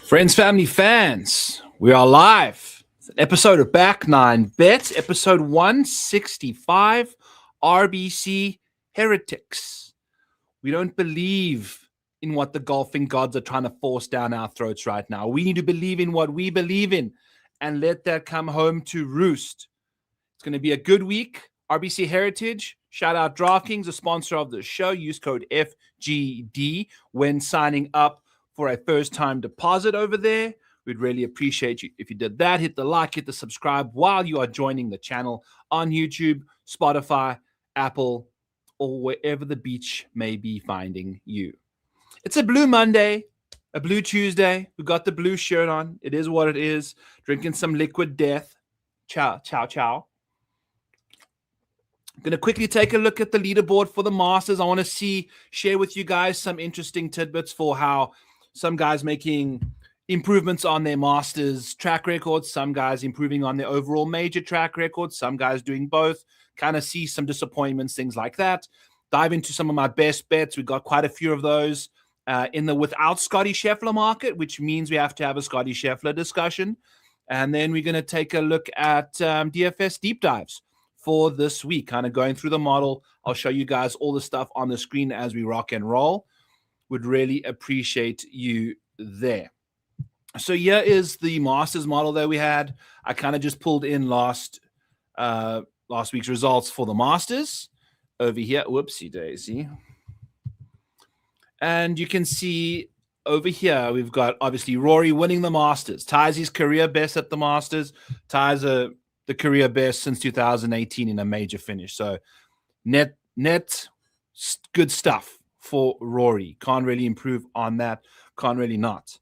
Friends, family, fans, we are live. It's an episode of Back 9 Bets, episode 165, RBC Heretics. We don't believe in what the golfing gods are trying to force down our throats right now. We need to believe in what we believe in and let that come home to roost. It's going to be a good week. RBC Heritage, shout out DRAFTKINGS, a sponsor of the show. Use code FGD when signing up for a first-time deposit over there. We'd really appreciate you if you did that. Hit the like, hit the subscribe while you are joining the channel on YouTube, Spotify, Apple, or wherever the beach may be finding you. It's a blue Monday, a blue Tuesday. We got the blue shirt on. It is what it is. Drinking some liquid death. Ciao, ciao, ciao. I'm going to quickly take a look at the leaderboard for the Masters. I want to share with you guys some interesting tidbits for how some guys making improvements on their Masters track records, some guys improving on their overall major track records, some guys doing both, kind of see some disappointments, things like that. Dive into some of my best bets. We've got quite a few of those in the without Scotty Scheffler market, which means we have to have a Scotty Scheffler discussion. And then we're going to take a look at DFS deep dives for this week, kind of going through the model. I'll show you guys all the stuff on the screen as we rock and roll. Would really appreciate you there. So here is the Masters model that we had. I kind of just pulled in last week's results for the Masters over here. Whoopsie daisy. And you can see over here, we've got obviously Rory winning the Masters. Ties his career best at the Masters. Ties the career best since 2018 in a major finish. So net good stuff for Rory. Can't really improve on that. Can't really not.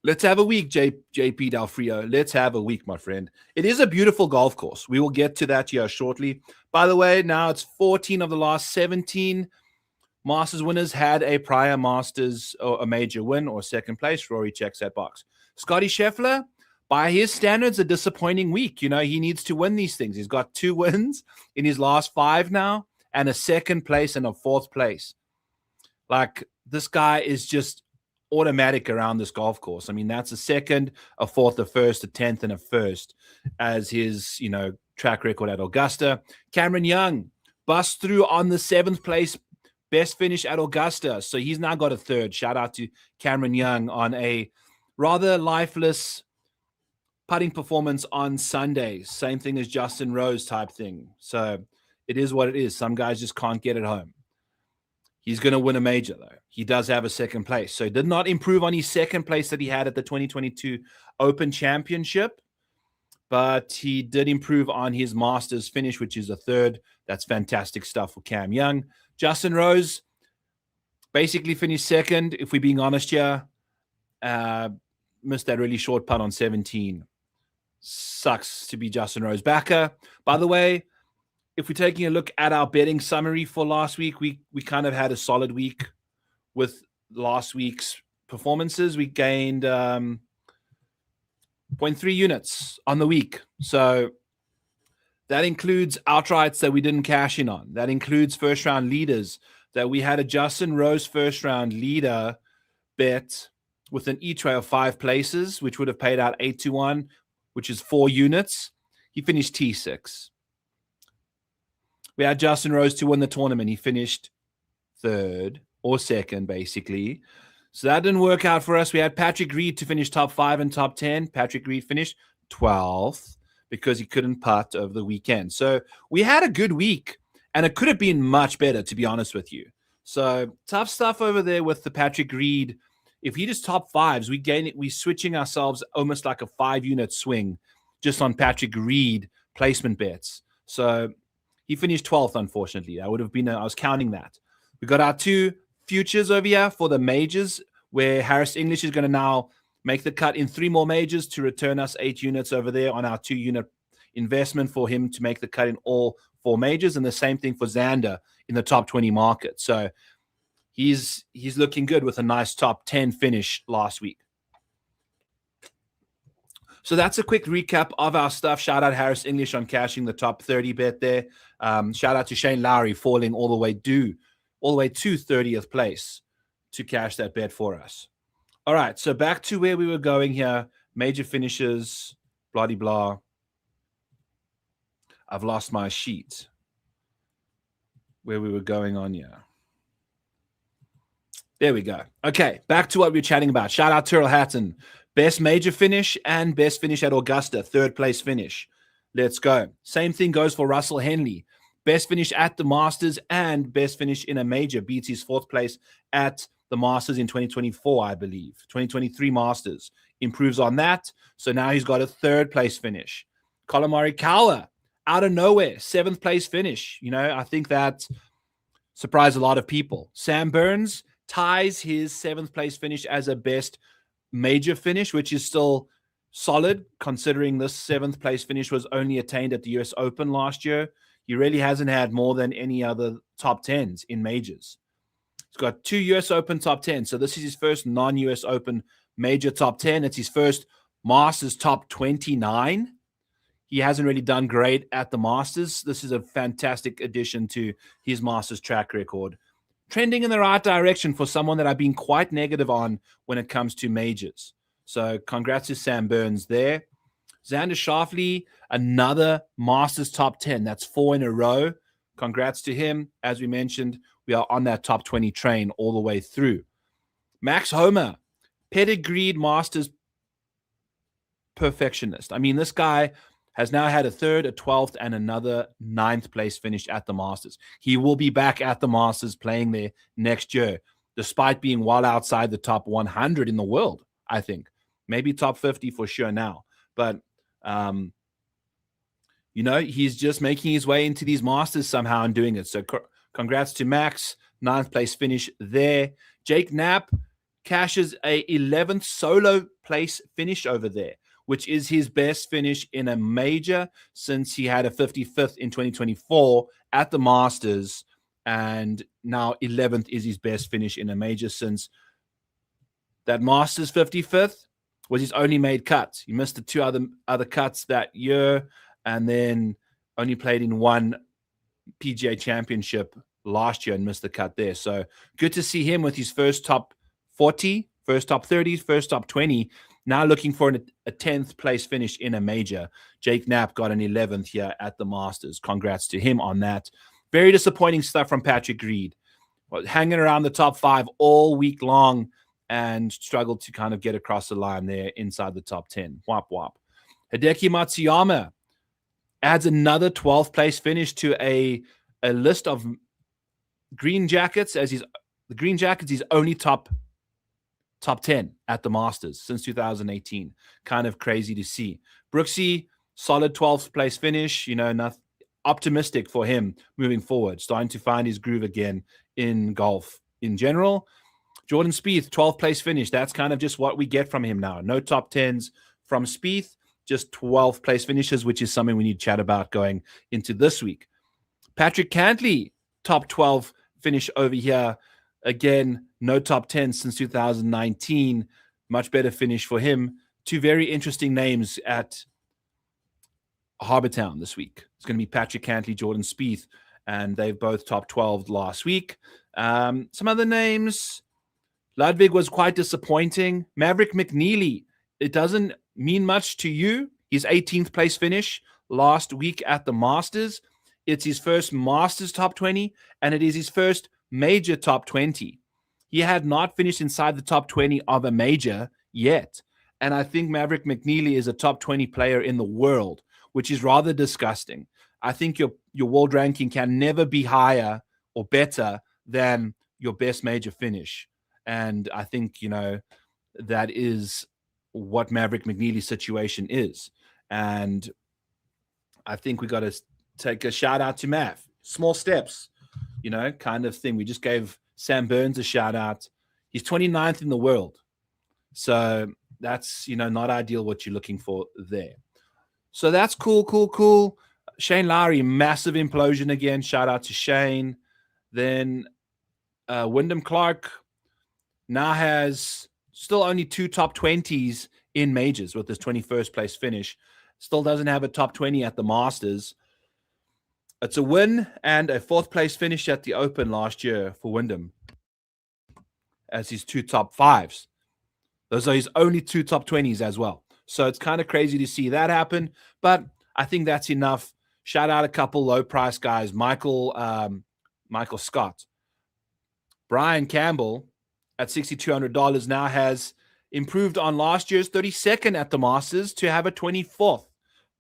Let's have a week, JP Del Frio. Let's have a week, my friend. It is a beautiful golf course. We will get to that here shortly. By the way, now it's 14 of the last 17 Masters winners had a prior Masters or a major win or second place. Rory checks that box. Scotty Scheffler, by his standards, a disappointing week. You know, he needs to win these things. He's got 2 wins in his last 5 now and a second place and a 4th place. Like, this guy is just automatic around this golf course. I mean, that's a 2nd, a 4th, a 1st, a 10th, and a 1st as his, track record at Augusta. Cameron Young busts through on the 7th place best finish at Augusta. So he's now got a 3rd. Shout out to Cameron Young on a rather lifeless putting performance on Sunday. Same thing as Justin Rose type thing. So it is what it is. Some guys just can't get it home. He's going to win a major, though. He does have a 2nd place. So he did not improve on his 2nd place that he had at the 2022 Open Championship, but he did improve on his Masters finish, which is a 3rd. That's fantastic stuff for Cam Young. Justin Rose basically finished 2nd, if we're being honest here. Missed that really short putt on 17. Sucks to be Justin Rose backer. By the way, if we're taking a look at our betting summary for last week, we kind of had a solid week with last week's performances. We gained 0.3 units on the week. So that includes outrights that we didn't cash in on. That includes first-round leaders that we had a Justin Rose first-round leader bet with an E-tray of 5 places, which would have paid out 8-1, which is 4 units. He finished T6. We had Justin Rose to win the tournament. He finished 3rd or 2nd, basically. So that didn't work out for us. We had Patrick Reed to finish top 5 and top 10. Patrick Reed finished 12th because he couldn't putt over the weekend. So we had a good week, and it could have been much better, to be honest with you. So tough stuff over there with the Patrick Reed. If he just top 5s, we're switching ourselves almost like a 5-unit swing just on Patrick Reed placement bets. So he finished 12th, unfortunately. I was counting that. We got our 2 futures over here for the majors, where Harris English is going to now make the cut in 3 more majors to return us 8 units over there on our 2-unit investment for him to make the cut in all 4 majors. And the same thing for Xander in the top 20 market. So he's looking good with a nice top 10 finish last week. So that's a quick recap of our stuff. Shout out Harris English on cashing the top 30 bet there. Shout out to Shane Lowry falling all the way to 30th place to cash that bet for us. All right, so back to where we were going here. Major finishes, blah, blah, blah. I've lost my sheet. Where we were going on here. There we go. Okay, back to what we were chatting about. Shout out Tyrrell Hatton. Best major finish and best finish at Augusta. Third place finish. Let's go. Same thing goes for Russell Henley. Best finish at the Masters and best finish in a major. Beats his fourth place at the Masters in 2024, I believe. 2023 Masters. Improves on that. So now he's got a third place finish. Colin Morikawa, out of nowhere, seventh place finish. You know, I think that surprised a lot of people. Sam Burns ties his seventh place finish as a best major finish, which is still solid considering this seventh place finish was only attained at the US Open last year. He really hasn't had more than any other top 10s in majors. He's got 2 US Open top 10. So this is his first non-US Open major top 10. It's his first Masters top 29. He hasn't really done great at the Masters. This is a fantastic addition to his Masters track record. Trending in the right direction for someone that I've been quite negative on when it comes to majors. So congrats to Sam Burns there. Xander Schauffele, another Masters top 10. That's 4 in a row. Congrats to him. As we mentioned, we are on that top 20 train all the way through. Max Homa, pedigreed Masters perfectionist. I mean, this guy has now had a third, a 12th, and another 9th place finish at the Masters. He will be back at the Masters playing there next year, despite being well outside the top 100 in the world, I think. Maybe top 50 for sure now. But, you know, he's just making his way into these Masters somehow and doing it. So congrats to Max, 9th place finish there. Jake Knapp cashes a 11th solo place finish over there, which is his best finish in a major since he had a 55th in 2024 at the Masters. And now 11th is his best finish in a major since that Masters 55th was his only made cut. He missed the 2 other cuts that year and then only played in 1 PGA championship last year and missed the cut there. So good to see him with his first top 40, first top 30, first top 20. Now looking for a 10th place finish in a major. Jake Knapp got an 11th here at the Masters. Congrats to him on that. Very disappointing stuff from Patrick Reed. Hanging around the top 5 all week long and struggled to kind of get across the line there inside the top 10. Wop, wop. Hideki Matsuyama adds another 12th place finish to a list of green jackets. The green jackets, he's only top 10 at the Masters since 2018. Kind of crazy to see. Brooksy, solid 12th place finish. You know, optimistic for him moving forward. Starting to find his groove again in golf in general. Jordan Spieth, 12th place finish. That's kind of just what we get from him now. No top 10s from Spieth, just 12th place finishes, which is something we need to chat about going into this week. Patrick Cantley, top 12 finish over here. Again, no top 10 since 2019. Much better finish for him. 2 very interesting names at Harbour Town this week. It's going to be Patrick Cantley, Jordan Spieth, and they've both top 12 last week. Some other names. Ludwig was quite disappointing. Maverick McNeely, it doesn't mean much to you. His 18th place finish last week at the Masters. It's his first Masters top 20, and it is his first major top 20. He had not finished inside the top 20 of a major yet. And I think Maverick McNeely is a top 20 player in the world, which is rather disgusting. I think your world ranking can never be higher or better than your best major finish. And I think, you know, that is what Maverick McNeely's situation is. And I think we got to take a shout out to Mav. Small steps, you know, kind of thing. We just gave Sam Burns a shout out. He's 29th in the world. So that's, you know, not ideal what you're looking for there. So that's cool. Shane Lowry, massive implosion again. Shout out to Shane. Then Wyndham Clark now has still only 2 top 20s in majors with his 21st place finish. Still doesn't have a top 20 at the Masters. It's a win and a 4th place finish at the Open last year for Wyndham as his 2 top 5s. Those are his only 2 top 20s as well. So it's kind of crazy to see that happen. But I think that's enough. Shout out a couple low price guys. Michael Scott. Brian Campbell at $6,200 now has improved on last year's 32nd at the Masters to have a 24th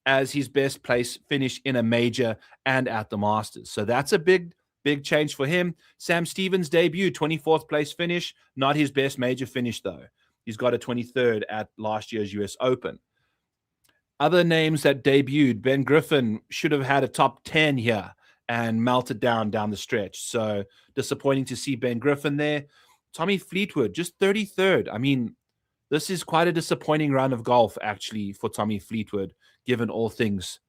as his best place finish in a major and at the Masters. So that's a big change for him. Sam Stevens' debut, 24th place finish, not his best major finish though. He's got a 23rd at last year's US Open. Other names that debuted, Ben Griffin should have had a top 10 here and melted down the stretch. So disappointing to see Ben Griffin there. Tommy Fleetwood, just 33rd. I mean, this is quite a disappointing run of golf, actually, for Tommy Fleetwood, given all things,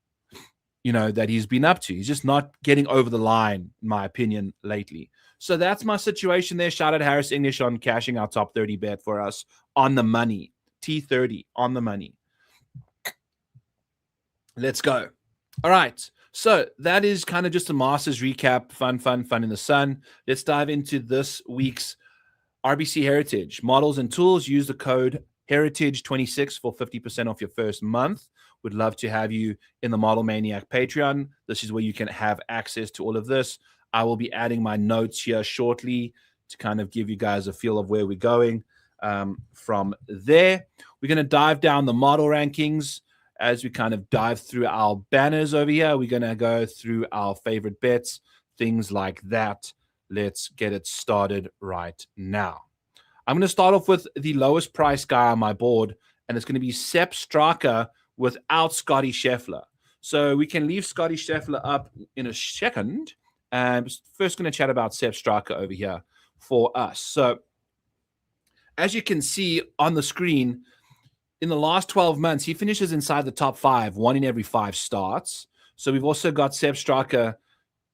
that he's been up to. He's just not getting over the line, in my opinion, lately. So that's my situation there. Shout out Harris English on cashing our top 30 bet for us on the money. T30 on the money. Let's go. All right. So that is kind of just a Masters recap. Fun in the sun. Let's dive into this week's RBC Heritage. Models and tools. Use the code Heritage26 for 50% off your first month. Would love to have you in the Model Maniac Patreon. This is where you can have access to all of this. I will be adding my notes here shortly to kind of give you guys a feel of where we're going. From there, we're going to dive down the model rankings. As we kind of dive through our banners over here, we're going to go through our favorite bets, things like that. Let's get it started right now. I'm going to start off with the lowest price guy on my board, and it's going to be Sepp Straka without Scotty Scheffler. So we can leave Scotty Scheffler up in a second. And first going to chat about Sepp Straka over here for us. So as you can see on the screen, in the last 12 months, he finishes inside the top 5, 1 in every 5 starts. So we've also got Sepp Straka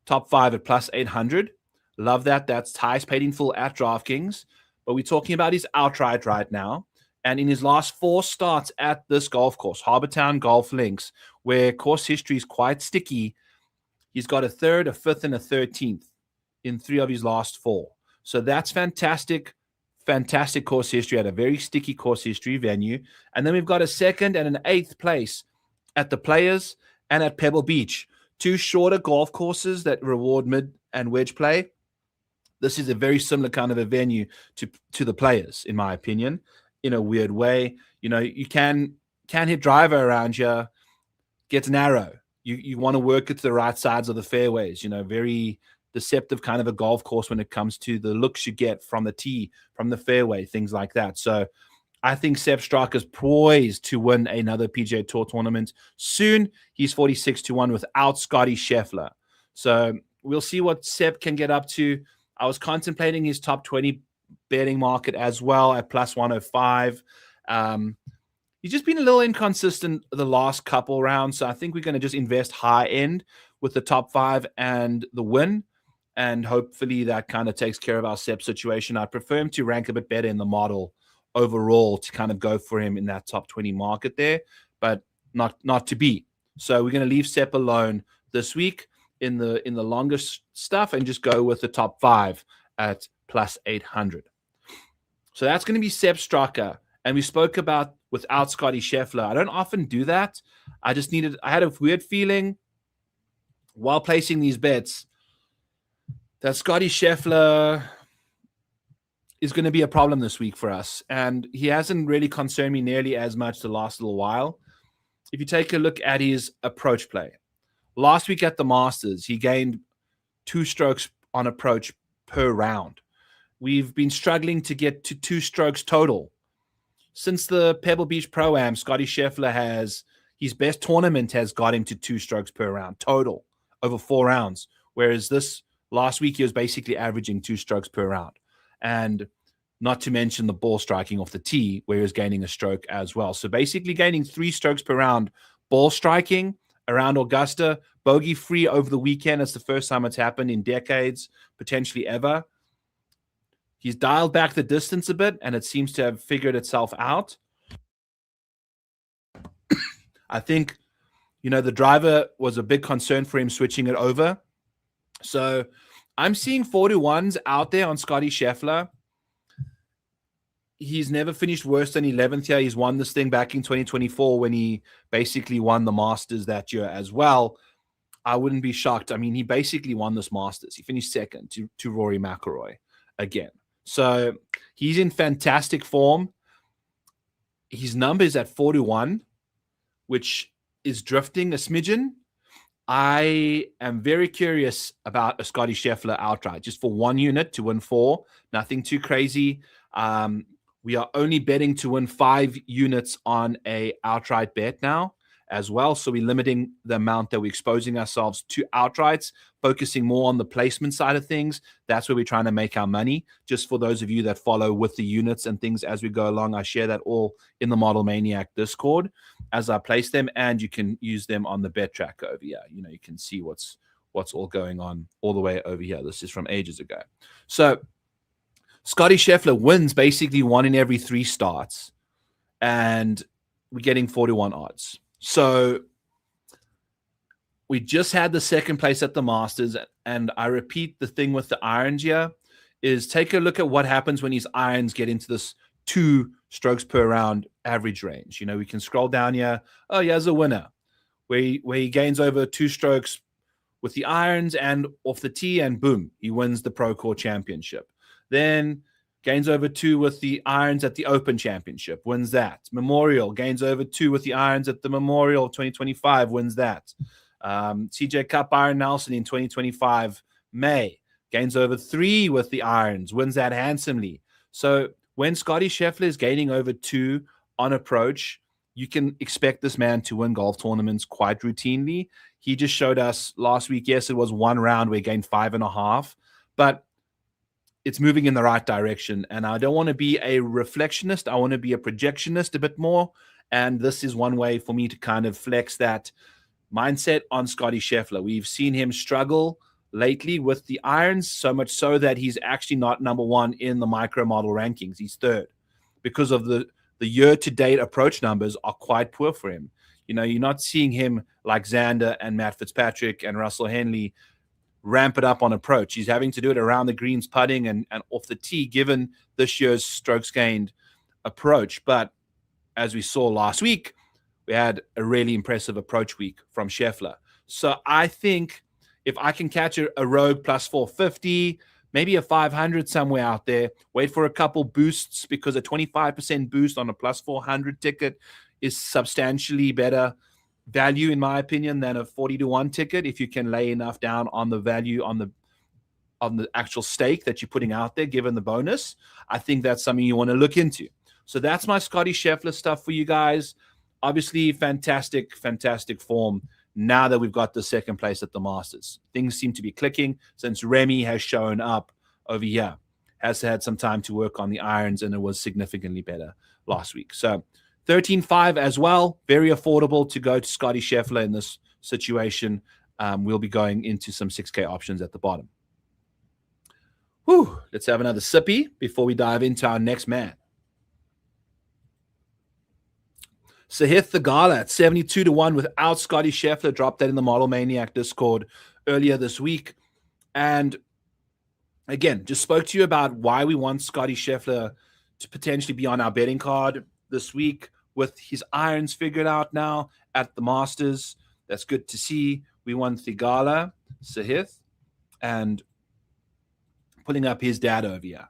top 5 at plus 800. Love that. That's highest paid in full at DraftKings. But we're talking about his outright right now. And in his last 4 starts at this golf course, Harbour Town Golf Links, where course history is quite sticky, he's got a 3rd, a 5th, and a 13th in 3 of his last 4. So that's fantastic. Fantastic course history at a very sticky course history venue. And then we've got a 2nd and an 8th place at the Players and at Pebble Beach. 2 shorter golf courses that reward mid and wedge play. This is a very similar kind of a venue to the Players, in my opinion, in a weird way. You can hit driver around here, gets narrow. You want to work it to the right sides of the fairways, very deceptive kind of a golf course when it comes to the looks you get from the tee, from the fairway, things like that. So I think Sepp Straka is poised to win another PGA Tour tournament soon. He's 46-1 without Scotty Scheffler. So we'll see what Sepp can get up to. I was contemplating his top 20 betting market as well at plus 105. He's just been a little inconsistent the last couple rounds. So I think we're going to just invest high end with the top 5 and the win. And hopefully that kind of takes care of our Sepp situation. I prefer him to rank a bit better in the model overall to kind of go for him in that top 20 market there, but not to be. So we're going to leave Sepp alone this week in the longest stuff and just go with the top 5 at plus 800. So that's going to be Sepp Straka. And we spoke about without Scotty Scheffler. I don't often do that. I had a weird feeling while placing these bets that Scotty Scheffler is going to be a problem this week for us. And he hasn't really concerned me nearly as much the last little while. If you take a look at his approach play, last week at the Masters, he gained 2 strokes on approach per round. We've been struggling to get to 2 strokes total. Since the Pebble Beach Pro-Am, Scotty Scheffler his best tournament has got him to 2 strokes per round total over 4 rounds. Whereas last week, he was basically averaging 2 strokes per round. And not to mention the ball striking off the tee, where he was gaining a stroke as well. So basically gaining 3 strokes per round ball striking around Augusta, bogey-free over the weekend. It's the first time it's happened in decades, potentially ever. He's dialed back the distance a bit, and it seems to have figured itself out. I think, the driver was a big concern for him switching it over. So I'm seeing 4-1s out there on Scotty Scheffler. he's never finished worse than 11th here. He's won this thing back in 2024 when he basically won the Masters that year as well. I wouldn't be shocked. I mean, he basically won this Masters. He finished second to Rory McIlroy again. So he's in fantastic form. His number is at 4-1, which is drifting a smidgen. I am very curious about a Scottie Scheffler outright, just for 1 unit to win 4. Nothing too crazy. We are only betting to win 5 units on a outright bet now as well. So we're limiting the amount that we're exposing ourselves to outrights, focusing more on the placement side of things. That's where we're trying to make our money. Just for those of you that follow with the units and things as we go along, I share that all in the Model Maniac Discord as I place them, and you can use them on the bet tracker over here. You know, you can see what's all going on all the way over here. This is from ages ago. So Scottie Scheffler wins basically 1 in every 3 starts, and we're getting 4-1 odds. So we just had the second place at the Masters, and I repeat the thing with the irons here is take a look at what happens when his irons get into this 2 strokes per round average range. You know, we can scroll down here. Oh, here's a winner where he gains over 2 strokes with the irons and off the tee, and boom, he wins the Pro-Core Championship. Then gains over 2 with the irons at the Open Championship, wins that. Memorial gains over 2 with the irons at the Memorial 2025, wins that. CJ Cup Byron Nelson in 2025 May gains over 3 with the irons, wins that handsomely. So when Scottie Scheffler is gaining over 2 on approach, you can expect this man to win golf tournaments quite routinely. He just showed us last week, yes, it was 1 round where he gained 5.5, but it's moving in the right direction. And I don't want to be a reflectionist. I want to be a projectionist a bit more. And this is one way for me to kind of flex that mindset on Scottie Scheffler. We've seen him struggle lately with the irons, so much so that he's actually not number 1 in the micro model rankings. He's 3rd because of the year-to-date approach numbers are quite poor for him. You know, you're not seeing him like Xander and Matt Fitzpatrick and Russell Henley ramp it up on approach. He's having to do it around the greens, putting and off the tee, given this year's strokes gained approach. But as we saw last week, we had a really impressive approach week from Scheffler. So I think if I can catch a rogue plus 450, maybe a 500 somewhere out there, wait for a couple boosts, because a 25% boost on a plus 400 ticket is substantially better value, in my opinion, than a 40-1 ticket if you can lay enough down on the value on the actual stake that you're putting out there, given the bonus. I think that's something you want to look into. So that's my Scottie Scheffler stuff for you guys. Obviously, fantastic form now that we've got the second place at the Masters. Things seem to be clicking since Remy has shown up over here. Has had some time to work on the irons, and it was significantly better last week. So 13.5 as well. Very affordable to go to Scottie Scheffler in this situation. We'll be going into some 6K options at the bottom. Whew, let's have another sippy before we dive into our next man. Sahith Theegala at 72-1 without Scottie Scheffler. Dropped that in the Model Maniac Discord earlier this week. And again, just spoke to you about why we want Scottie Scheffler to potentially be on our betting card this week with his irons figured out now at the Masters. That's good to see. We want Theegala, Sahith, and pulling up his data over here.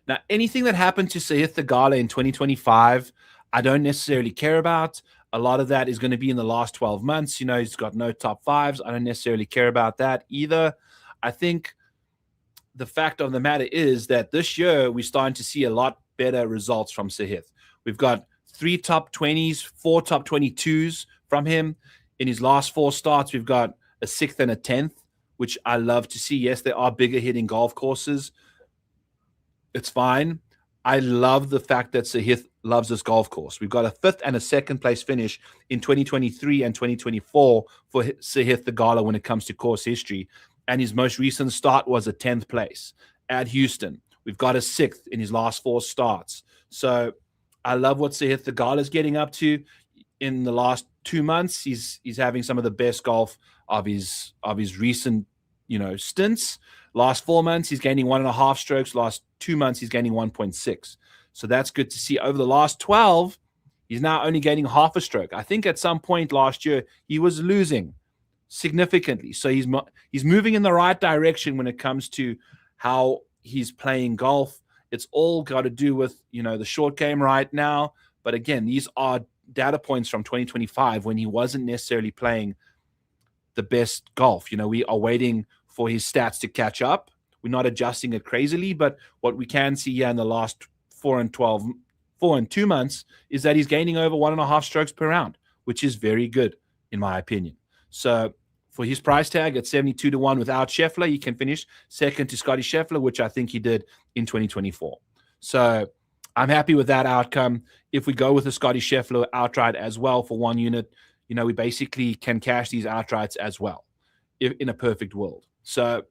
Now, anything that happened to Sahith Theegala in 2025, I don't necessarily care about. A lot of that is going to be in the last 12 months. You know, he's got no top 5s. I don't necessarily care about that either. I think the fact of the matter is that this year we're starting to see a lot better results from Sahith. We've got 3 top 20s, 4 top 22s from him. In his last 4 starts, we've got a 6th and a 10th, which I love to see. Yes, there are bigger hitting golf courses. It's fine. I love the fact that Sahith loves this golf course. We've got a 5th and a 2nd place finish in 2023 and 2024 for Sahith Theegala when it comes to course history. And his most recent start was a 10th place at Houston. We've got a 6th in his last 4 starts. So I love what Sahith Theegala is getting up to in the last 2 months. He's having some of the best golf of his recent, stints. Last 4 months, he's gaining 1.5 strokes. Last 2 months, he's gaining 1.6. So that's good to see. Over the last 12, he's now only gaining half a stroke. I think at some point last year, he was losing significantly. So he's moving in the right direction when it comes to how he's playing golf. It's all got to do with, the short game right now. But again, these are data points from 2025 when he wasn't necessarily playing the best golf. We are waiting for his stats to catch up. We're not adjusting it crazily, but what we can see here in the last 4 and 2 months is that he's gaining over 1.5 strokes per round, which is very good in my opinion. So for his price tag at 72-1 without Scheffler, he can finish second to Scotty Scheffler, which I think he did in 2024. So I'm happy with that outcome. If we go with a Scotty Scheffler outright as well for 1 unit, we basically can cash these outrights as well in a perfect world. So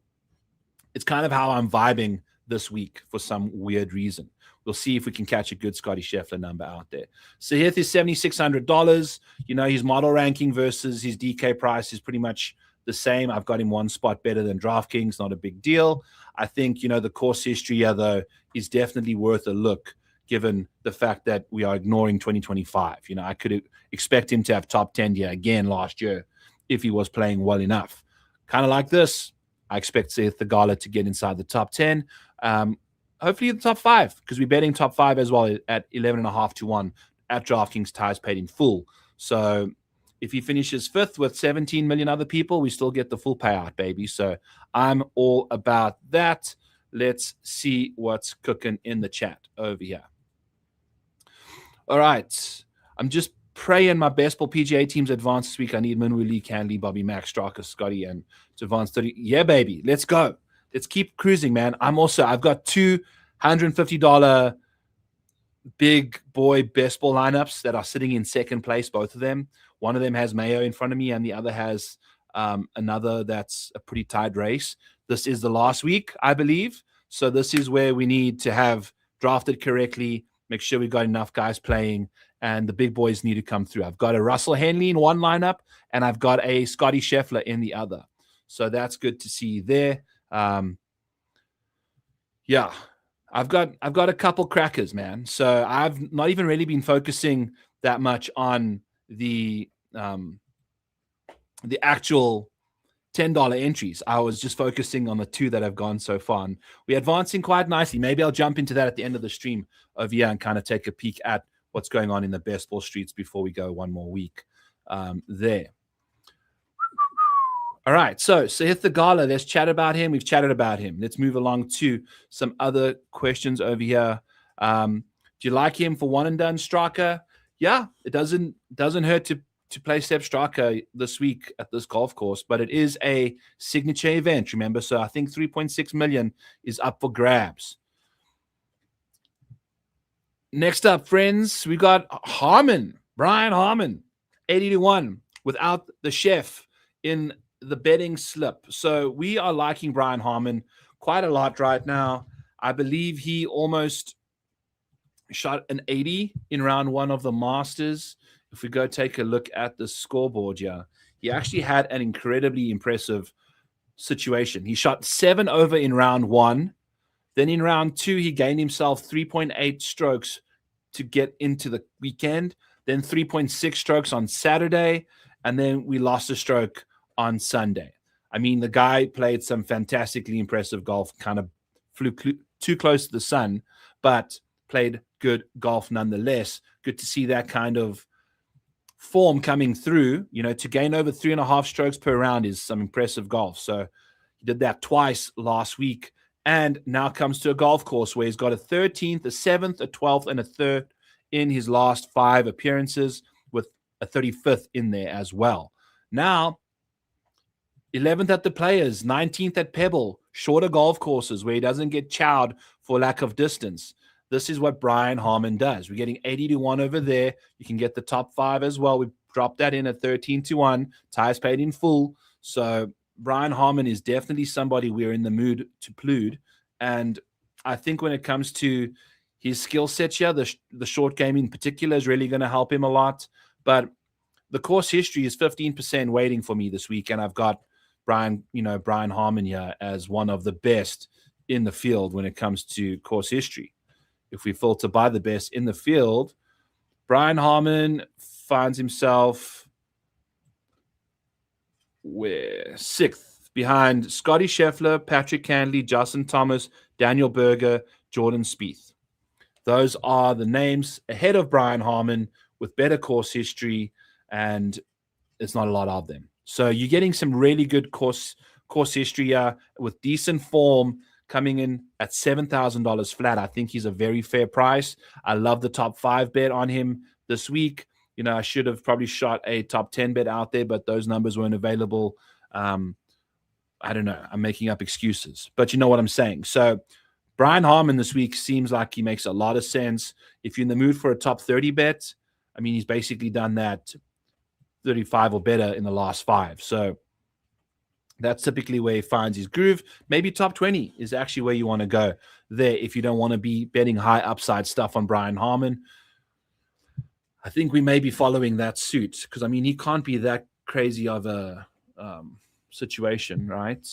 it's kind of how I'm vibing this week for some weird reason. We'll see if we can catch a good Scotty Scheffler number out there. Sahith is $7,600. His model ranking versus his DK price is pretty much the same. I've got him one spot better than DraftKings. Not a big deal. I think, the course history here, though, is definitely worth a look given the fact that we are ignoring 2025. I could expect him to have top 10 here again last year if he was playing well enough. Kind of like this, I expect Sahith Theegala to get inside the top 10. Hopefully the top 5, because we're betting top 5 as well at 11.5-1 at DraftKings ties paid in full. So if he finishes 5th with 17 million other people, we still get the full payout, baby. So I'm all about that. Let's see what's cooking in the chat over here. All right. I'm just praying my best ball PGA teams advance this week. I need Minwoo Lee, Canley, Bobby Mack, Straka, Scotty, and to advance 30. Yeah, baby. Let's go. Let's keep cruising, man. I've got two $150 big boy best ball lineups that are sitting in second place, both of them. One of them has Mayo in front of me, and the other has another that's a pretty tight race. This is the last week, I believe. So this is where we need to have drafted correctly, make sure we've got enough guys playing, and the big boys need to come through. I've got a Russell Henley in one lineup, and I've got a Scotty Scheffler in the other. So that's good to see there. Yeah, I've got a couple crackers, man. So I've not even really been focusing that much on the actual $10 entries. I was just focusing on the two that have gone so far. And we're advancing quite nicely. Maybe I'll jump into that at the end of the stream over here and kind of take a peek at what's going on in the best ball streets before we go one more week there. All right, so Sahith Theegala, let's chat about him. We've chatted about him. Let's move along to some other questions over here. Do you like him for one and done, Straka? Yeah, it doesn't hurt to play Sepp Straka this week at this golf course, but it is a signature event, remember? So I think 3.6 million is up for grabs. Next up, friends, we got Harmon, Brian Harmon, 80-1 without the chef in the betting slip. So we are liking Brian Harmon quite a lot right now. I believe he almost shot an 80 in round 1 of the Masters. If we go take a look at the scoreboard here, he actually had an incredibly impressive situation. He shot 7 over in round 1. Then in round 2, he gained himself 3.8 strokes to get into the weekend. Then 3.6 strokes on Saturday. And then we lost a stroke on Sunday. I mean, the guy played some fantastically impressive golf, kind of flew too close to the sun, but played good golf nonetheless. Good to see that kind of form coming through. To gain over 3.5 strokes per round is some impressive golf. So he did that twice last week, and now comes to a golf course where he's got a 13th, a 7th, a 12th, and a 3rd in his last 5 appearances, with a 35th in there as well. Now, 11th at the Players, 19th at Pebble, shorter golf courses where he doesn't get chowed for lack of distance. This is what Brian Harmon does. We're getting 80-1 over there. You can get the top 5 as well. We dropped that in at 13-1. Ties paid in full. So Brian Harmon is definitely somebody we're in the mood to plude. And I think when it comes to his skill set here, the short game in particular is really going to help him a lot. But the course history is 15% waiting for me this week, and I've got Brian Harmon here as one of the best in the field when it comes to course history. if we filter by the best in the field, Brian Harmon finds himself sixth behind Scotty Scheffler, Patrick Cantley, Justin Thomas, Daniel Berger, Jordan Spieth. Those are the names ahead of Brian Harmon with better course history, and it's not a lot of them. So you're getting some really good course history with decent form coming in at $7,000 flat. I think he's a very fair price. I love the top 5 bet on him this week. You know, I should have probably shot a top 10 bet out there, but those numbers weren't available. I don't know. I'm making up excuses, but you know what I'm saying. So Brian Harmon this week seems like he makes a lot of sense. If you're in the mood for a top 30 bet, I mean, he's basically done that 35 or better in the last 5. So that's typically where he finds his groove. Maybe top 20 is actually where you want to go there if you don't want to be betting high upside stuff on Brian Harmon. I think we may be following that suit because, I mean, he can't be that crazy of a situation, right?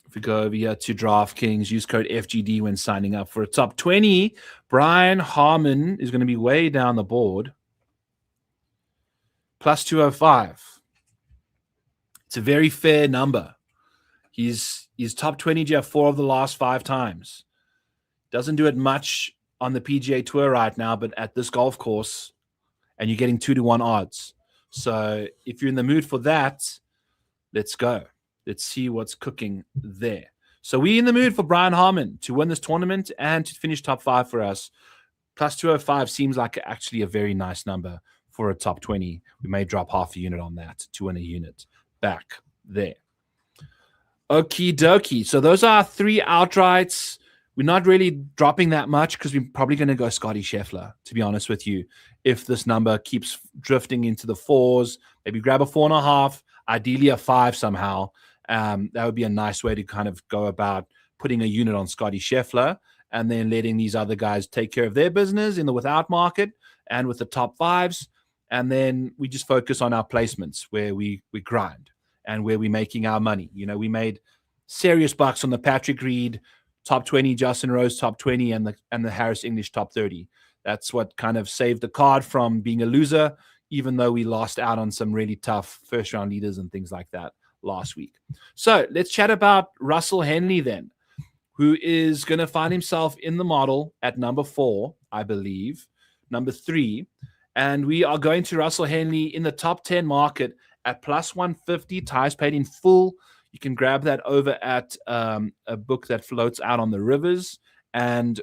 If we go over here to DraftKings, use code FGD when signing up for a top 20. Brian Harmon is going to be way down the board. Plus 205. It's a very fair number. He's top 20 GF 4 of the last 5 times. Doesn't do it much on the PGA Tour right now, but at this golf course, and you're getting 2-to-1 odds. So if you're in the mood for that, let's go. Let's see what's cooking there. So we're in the mood for Brian Harmon to win this tournament and to finish top 5 for us. Plus 205 seems like actually a very nice number for a top 20. We may drop half a unit on that to win a unit back there. Okie dokie. So those are 3 outrights. We're not really dropping that much because we're probably going to go Scotty Scheffler, to be honest with you. If this number keeps drifting into the 4s, maybe grab a 4.5, ideally a 5 somehow. That would be a nice way to kind of go about putting a unit on Scotty Scheffler and then letting these other guys take care of their business in the without market and with the top 5s. And then we just focus on our placements where we grind and where we're making our money. You know, we made serious bucks on the Patrick Reed top 20, Justin Rose top 20, and the Harris English top 30. That's what kind of saved the card from being a loser, even though we lost out on some really tough first-round leaders and things like that last week. So let's chat about Russell Henley then, who is going to find himself in the model at number 4, I believe, number 3. And we are going to Russell Henley in the top 10 market at plus 150, ties paid in full. You can grab that over at a book that floats out on the rivers. And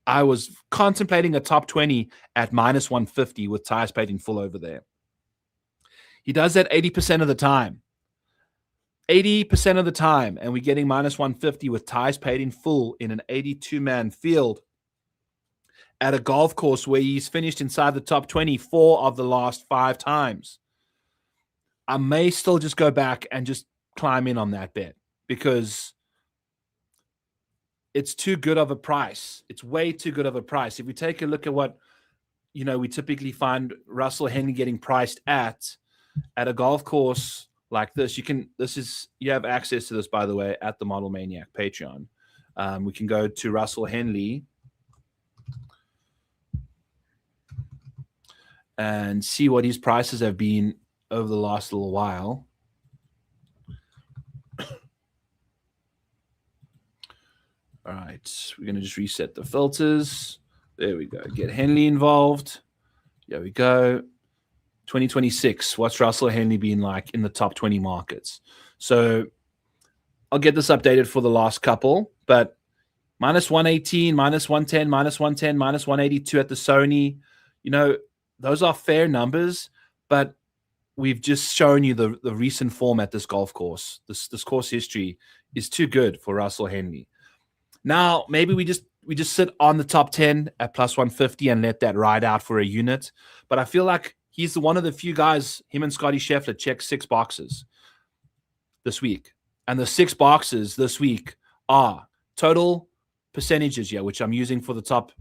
I was contemplating a top 20 at minus 150 with ties paid in full over there. He does that 80% of the time. 80% of the time. And we're getting minus 150 with ties paid in full in an 82-man field at a golf course where he's finished inside the top 24 of the last 5 times. I may still just go back and just climb in on that bet because it's too good of a price. It's way too good of a price. If we take a look at what, you know, we typically find Russell Henley getting priced at a golf course like this, you have access to this, by the way, at the Model Maniac Patreon. We can go to Russell Henley and see what his prices have been over the last little while. All right, we're going to just reset the filters. There we go. Get Henley involved. There we go. 2026. What's Russell Henley been like in the top 20 markets? So I'll get this updated for the last couple, but minus 118, minus 110, minus 110, minus 182 at the Sony. You know, those are fair numbers, but we've just shown you the recent form at this golf course. This course history is too good for Russell Henley. Now, maybe we just sit on the top 10 at plus 150 and let that ride out for a unit. But I feel like he's one of the few guys, him and Scotty Scheffler, check 6 boxes this week. And the 6 boxes this week are total percentages here, which I'm using for the top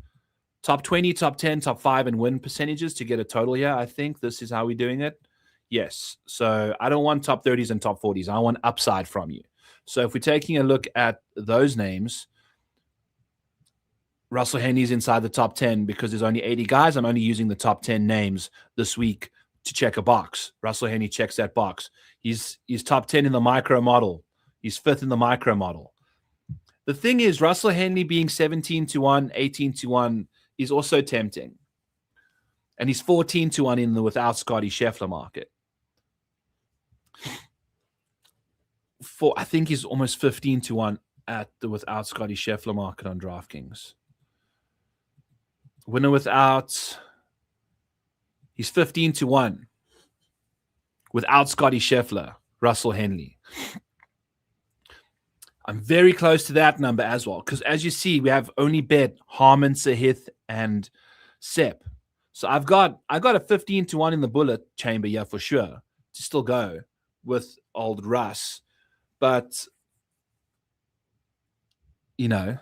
20, top 10, top 5, and win percentages to get a total here. I think this is how we're doing it. Yes. So I don't want top 30s and top 40s. I want upside from you. So if we're taking a look at those names, Russell Henley's inside the top 10 because there's only 80 guys. I'm only using the top 10 names this week to check a box. Russell Henley checks that box. He's top 10 in the micro model. He's 5th in the micro model. The thing is, Russell Henley being 17-1, 18-1 is also tempting. And he's 14-1 in the without Scotty Scheffler market. I think he's almost 15-1 at the without Scotty Scheffler market on DraftKings. Winner without, he's 15-1 without Scotty Scheffler, Russell Henley. I'm very close to that number as well, because as you see, we have only bet Harmon, Sahith, and Sepp. So I've got a 15-1 in the bullet chamber, yeah, for sure, to still go with old Russ. But, you know,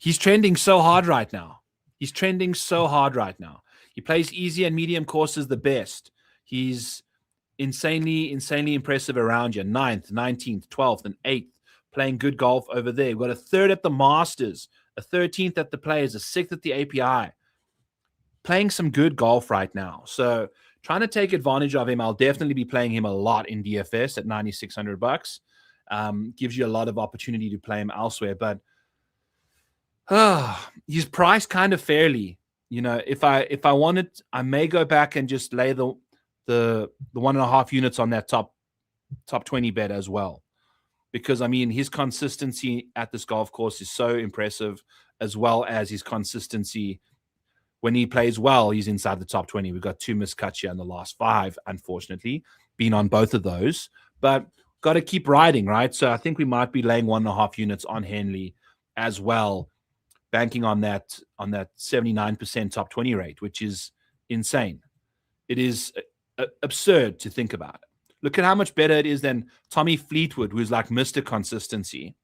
he's trending so hard right now. He plays easy and medium courses the best. He's insanely impressive around you. 9th, 19th, 12th, and 8th. Playing good golf over there. We've got a 3rd at the Masters, a 13th at the Players, a 6th at the API. Playing some good golf right now. So trying to take advantage of him. I'll definitely be playing him a lot in DFS at $9,600. Gives you a lot of opportunity to play him elsewhere. But he's priced kind of fairly. You know, if I wanted, I may go back and just lay the 1.5 units on that top 20 bet as well. Because, I mean, his consistency at this golf course is so impressive, as well as his consistency when he plays well, he's inside the top 20. We've got 2 miscuts here in the last 5, unfortunately, been on both of those. But got to keep riding, right? So I think we might be laying 1.5 units on Henley as well, banking on that 79% top 20 rate, which is insane. It is absurd to think about it. Look at how much better it is than Tommy Fleetwood, who's like Mr. Consistency.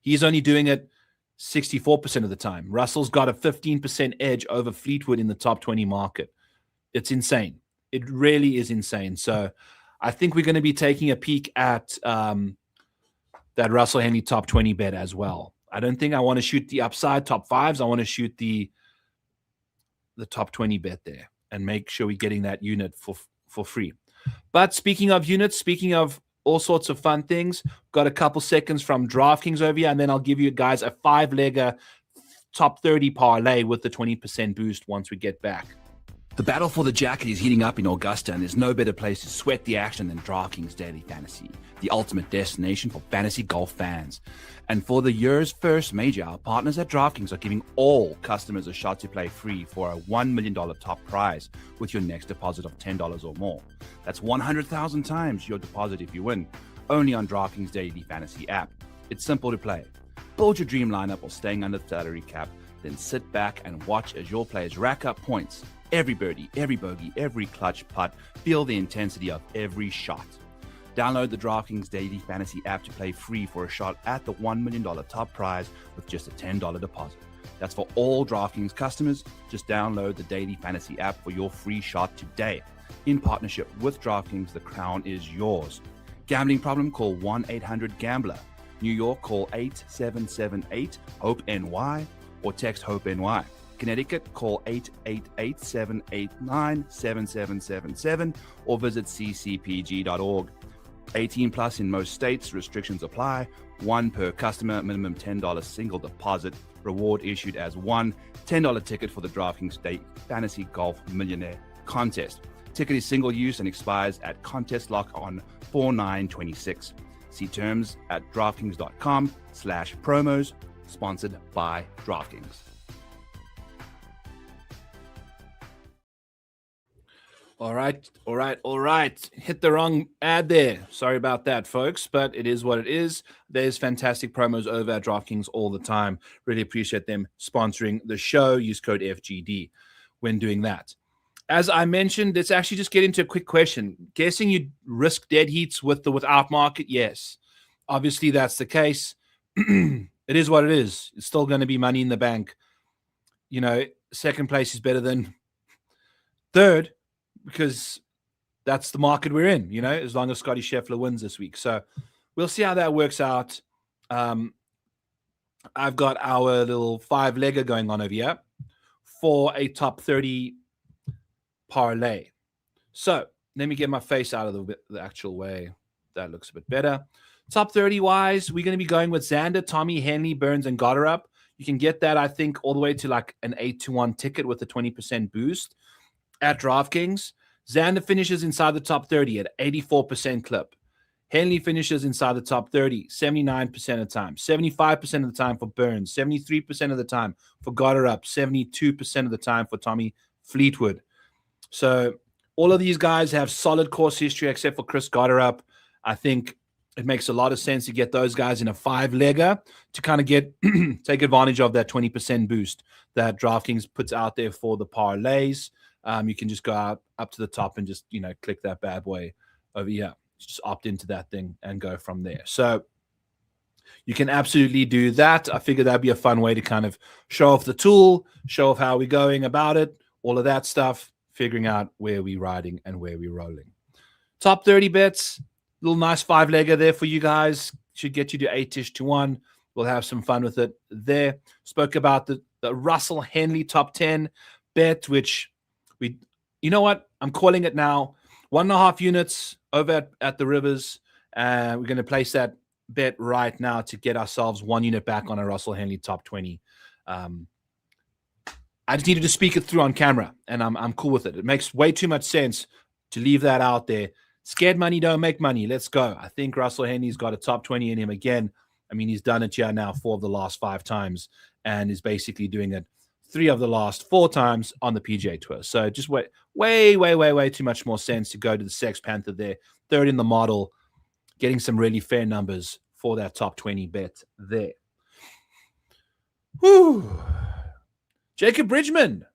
He's only doing it 64% of the time. Russell's got a 15% edge over Fleetwood in the top 20 market. It's insane. It really is insane. So I think we're going to be taking a peek at that Russell Henley top 20 bet as well. I don't think I want to shoot the upside top 5s. I want to shoot the top 20 bet there and make sure we're getting that unit for free. But speaking of units, speaking of all sorts of fun things, got a couple seconds from DraftKings over here, and then I'll give you guys a 5-legger top 30 parlay with the 20% boost once we get back. The battle for the jacket is heating up in Augusta, and there's no better place to sweat the action than DraftKings Daily Fantasy, the ultimate destination for fantasy golf fans. And for the year's first major, our partners at DraftKings are giving all customers a shot to play free for a $1 million top prize with your next deposit of $10 or more. That's 100,000 times your deposit if you win, only on DraftKings Daily Fantasy app. It's simple to play. Build your dream lineup while staying under the salary cap, then sit back and watch as your players rack up points. Every birdie, every bogey, every clutch putt. Feel the intensity of every shot. Download the DraftKings Daily Fantasy app to play free for a shot at the $1 million top prize with just a $10 deposit. That's for all DraftKings customers. Just download the Daily Fantasy app for your free shot today. In partnership with DraftKings, the crown is yours. Gambling problem? Call 1-800-GAMBLER. New York, call 8778-HOPE-NY or text HOPE-NY. Connecticut, call 888-789-7777 or visit ccpg.org. 18 plus in most states. Restrictions apply. 1 per customer. Minimum $10 single deposit. Reward issued as one $10 ticket for the DraftKings State Fantasy Golf Millionaire Contest. Ticket is single use and expires at contest lock on 4/9/26. See terms at DraftKings.com/promos. Sponsored by DraftKings. All right. Hit the wrong ad there. Sorry about that, folks, but it is what it is. There's fantastic promos over at DraftKings all the time. Really appreciate them sponsoring the show. Use code FGD when doing that. As I mentioned, let's actually just get into a quick question. Guessing you risk dead heats with the without market? Yes. Obviously, that's the case. It is what it is. It's still going to be money in the bank. You know, second place is better than third, because that's the market we're in, you know, as long as Scotty Scheffler wins this week. So we'll see how that works out. I've got our little 5-legger going on over here for a top 30 parlay. So let me get my face out of the actual way. That looks a bit better. Top 30 wise, we're going to be going with Xander, Tommy, Henley, Burns, and Goddard. You can get that, I think, all the way to like an 8-1 ticket with a 20% boost at DraftKings. Xander finishes inside the top 30 at 84% clip. Henley finishes inside the top 30, 79% of the time, 75% of the time for Burns, 73% of the time for Goddard, 72% of the time for Tommy Fleetwood. So all of these guys have solid course history except for Chris Goddard. I think it makes a lot of sense to get those guys in a 5-legger to kind of get take advantage of that 20% boost that DraftKings puts out there for the parlays. You can just go out up to the top and just, click that bad boy over here. Just opt into that thing and go from there. So you can absolutely do that. I figured that'd be a fun way to kind of show off the tool, show off how we're going about it, all of that stuff, figuring out where we're riding and where we're rolling. Top 30 bets, little nice 5-legger there for you guys. Should get you to 8-ish to 1. We'll have some fun with it there. Spoke about the Russell Henley top 10 bet, which you know what? I'm calling it now. 1.5 units over at the Rivers. We're going to place that bet right now to get ourselves 1 unit back on a Russell Henley top 20. I just needed to speak it through on camera, and I'm cool with it. It makes way too much sense to leave that out there. Scared money don't make money. Let's go. I think Russell Henley's got a top 20 in him again. I mean, he's done it here now 4 of the last 5 times and is basically doing it 3 of the last 4 times on the PGA Tour. So just way too much more sense to go to the Sex Panther there. 3rd in the model, getting some really fair numbers for that top 20 bet there. Whew. Jacob Bridgman,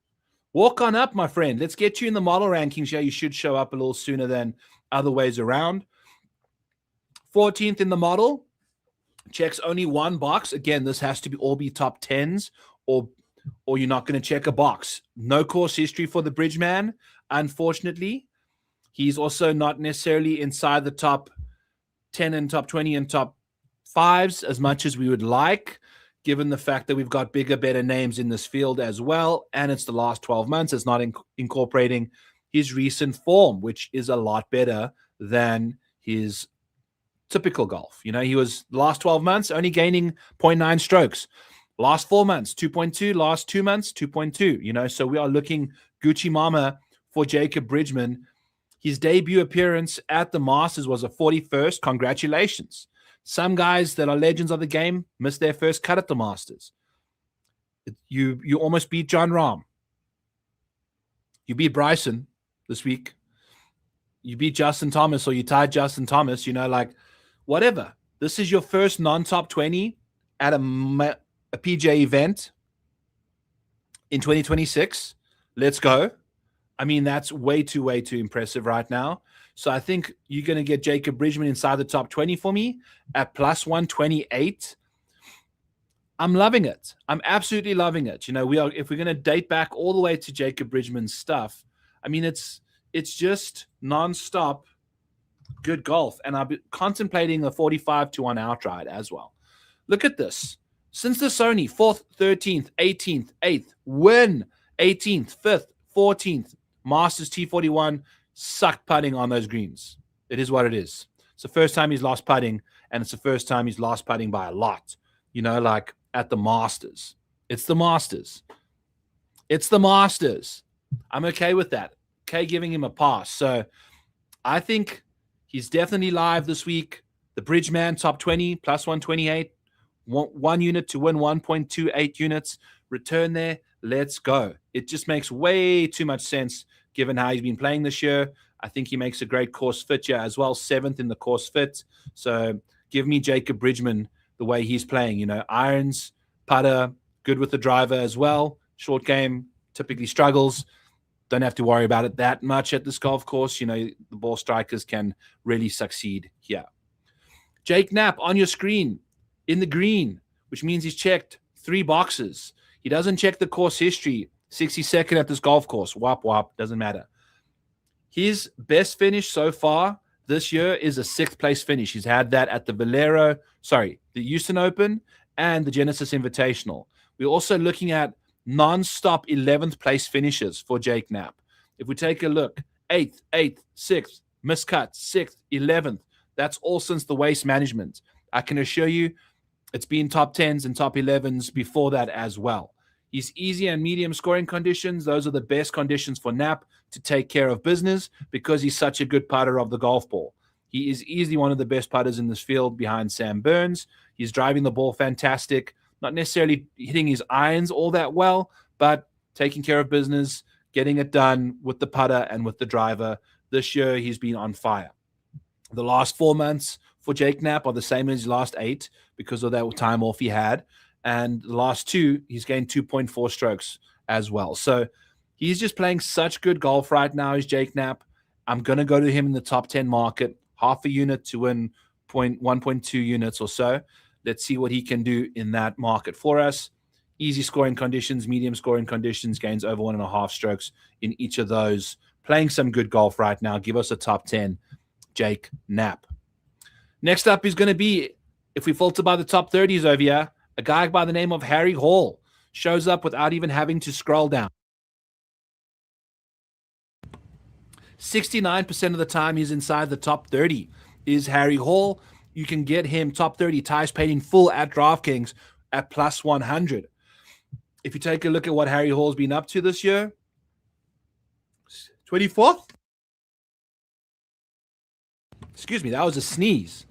walk on up, my friend. Let's get you in the model rankings. Yeah, you should show up a little sooner than other ways around. 14th in the model. Checks only 1 box. Again, this has to be all be top 10s or you're not going to check a box. No course history for the Bridgeman, unfortunately. He's also not necessarily inside the top 10 and top 20 and top 5s as much as we would like, given the fact that we've got bigger, better names in this field as well. And it's the last 12 months. It's not incorporating his recent form, which is a lot better than his typical golf. He was the last 12 months only gaining 0.9 strokes. Last 4 months, 2.2. Last 2 months, 2.2. So we are looking Gucci Mama for Jacob Bridgman. His debut appearance at the Masters was a 41st. Congratulations. Some guys that are legends of the game missed their first cut at the Masters. You almost beat John Rahm. You beat Bryson this week. You beat Justin Thomas, or you tied Justin Thomas. Whatever. This is your first non-top 20 at a PGA event in 2026. Let's go. I mean, that's way too impressive right now. So I think you're going to get Jacob Bridgman inside the top 20 for me at plus 128. I'm loving it. I'm absolutely loving it. If we're going to date back all the way to Jacob Bridgman's stuff, I mean, it's just nonstop good golf. And I've been contemplating a 45 to 1 outright as well. Look at this. Since the Sony, 4th, 13th, 18th, 8th, win, 18th, 5th, 14th, Masters T41, sucked putting on those greens. It is what it is. It's the first time he's lost putting, and it's the first time he's lost putting by a lot. At the Masters. It's the Masters. It's the Masters. I'm okay with that. Okay, giving him a pass. So I think he's definitely live this week. The Bridgeman, top 20, plus 128. 1 unit to win 1.28 units. Return there. Let's go. It just makes way too much sense given how he's been playing this year. I think he makes a great course fit here as well. 7th in the course fit. So give me Jacob Bridgman the way he's playing. Irons, putter, good with the driver as well. Short game, typically struggles. Don't have to worry about it that much at this golf course. The ball strikers can really succeed here. Jake Knapp on your screen in the green, which means he's checked 3 boxes. He doesn't check the course history. 62nd at this golf course. Wop, doesn't matter. His best finish so far this year is a 6th place finish. He's had that at the Houston Open and the Genesis Invitational. We're also looking at non-stop 11th place finishes for Jake Knapp. If we take a look, 8th, 6th, miscut, 6th, 11th, that's all since the waste management. I can assure you it's been top 10s and top 11s before that as well. He's easy and medium scoring conditions. Those are the best conditions for Knapp to take care of business because he's such a good putter of the golf ball. He is easily one of the best putters in this field behind Sam Burns. He's driving the ball fantastic, not necessarily hitting his irons all that well, but taking care of business, getting it done with the putter and with the driver. This year, he's been on fire. The last 4 months for Jake Knapp are the same as his last 8 because of that time off he had. And the last 2, he's gained 2.4 strokes as well. So he's just playing such good golf right now, is Jake Knapp. I'm going to go to him in the top 10 market, half a unit to win 1.2 units or so. Let's see what he can do in that market for us. Easy scoring conditions, medium scoring conditions, gains over 1.5 strokes in each of those. Playing some good golf right now. Give us a top 10, Jake Knapp. Next up is going to be, if we filter by the top 30s over here, a guy by the name of Harry Hall shows up without even having to scroll down. 69% of the time he's inside the top 30 is Harry Hall. You can get him top 30 ties paid in full at DraftKings at plus 100. If you take a look at what Harry Hall's been up to this year, 24th. Excuse me, that was a sneeze.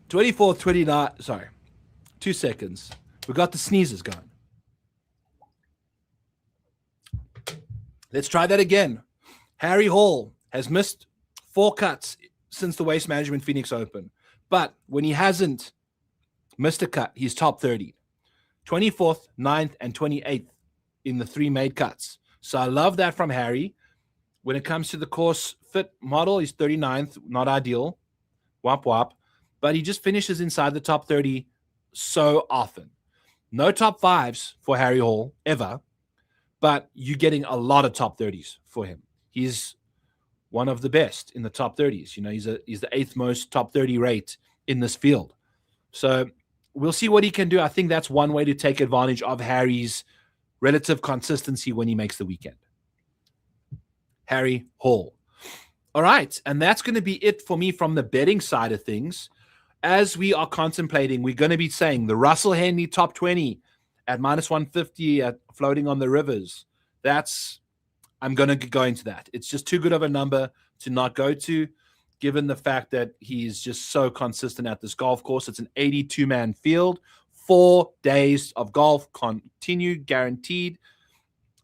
24th, 29. Sorry, 2 seconds. We got the sneezes going. Let's try that again. Harry Hall has missed 4 cuts since the Waste Management Phoenix Open. But when he hasn't missed a cut, he's top 30. 24th, 9th, and 28th in the 3 made cuts. So I love that from Harry. When it comes to the course fit model, he's 39th, not ideal. Wop wop. But he just finishes inside the top 30 so often. No top 5s for Harry Hall ever, but you're getting a lot of top 30s for him. He's one of the best in the top 30s. You know, he's the 8th most top 30 rate in this field. So we'll see what he can do. I think that's one way to take advantage of Harry's relative consistency when he makes the weekend. Harry Hall. All right, and that's going to be it for me from the betting side of things. As we are contemplating, we're going to be saying the Russell Henley top 20 at minus 150 at floating on the rivers. I'm going to go into that. It's just too good of a number to not go to, given the fact that he's just so consistent at this golf course. It's an 82-man field, 4 days of golf, continued, guaranteed.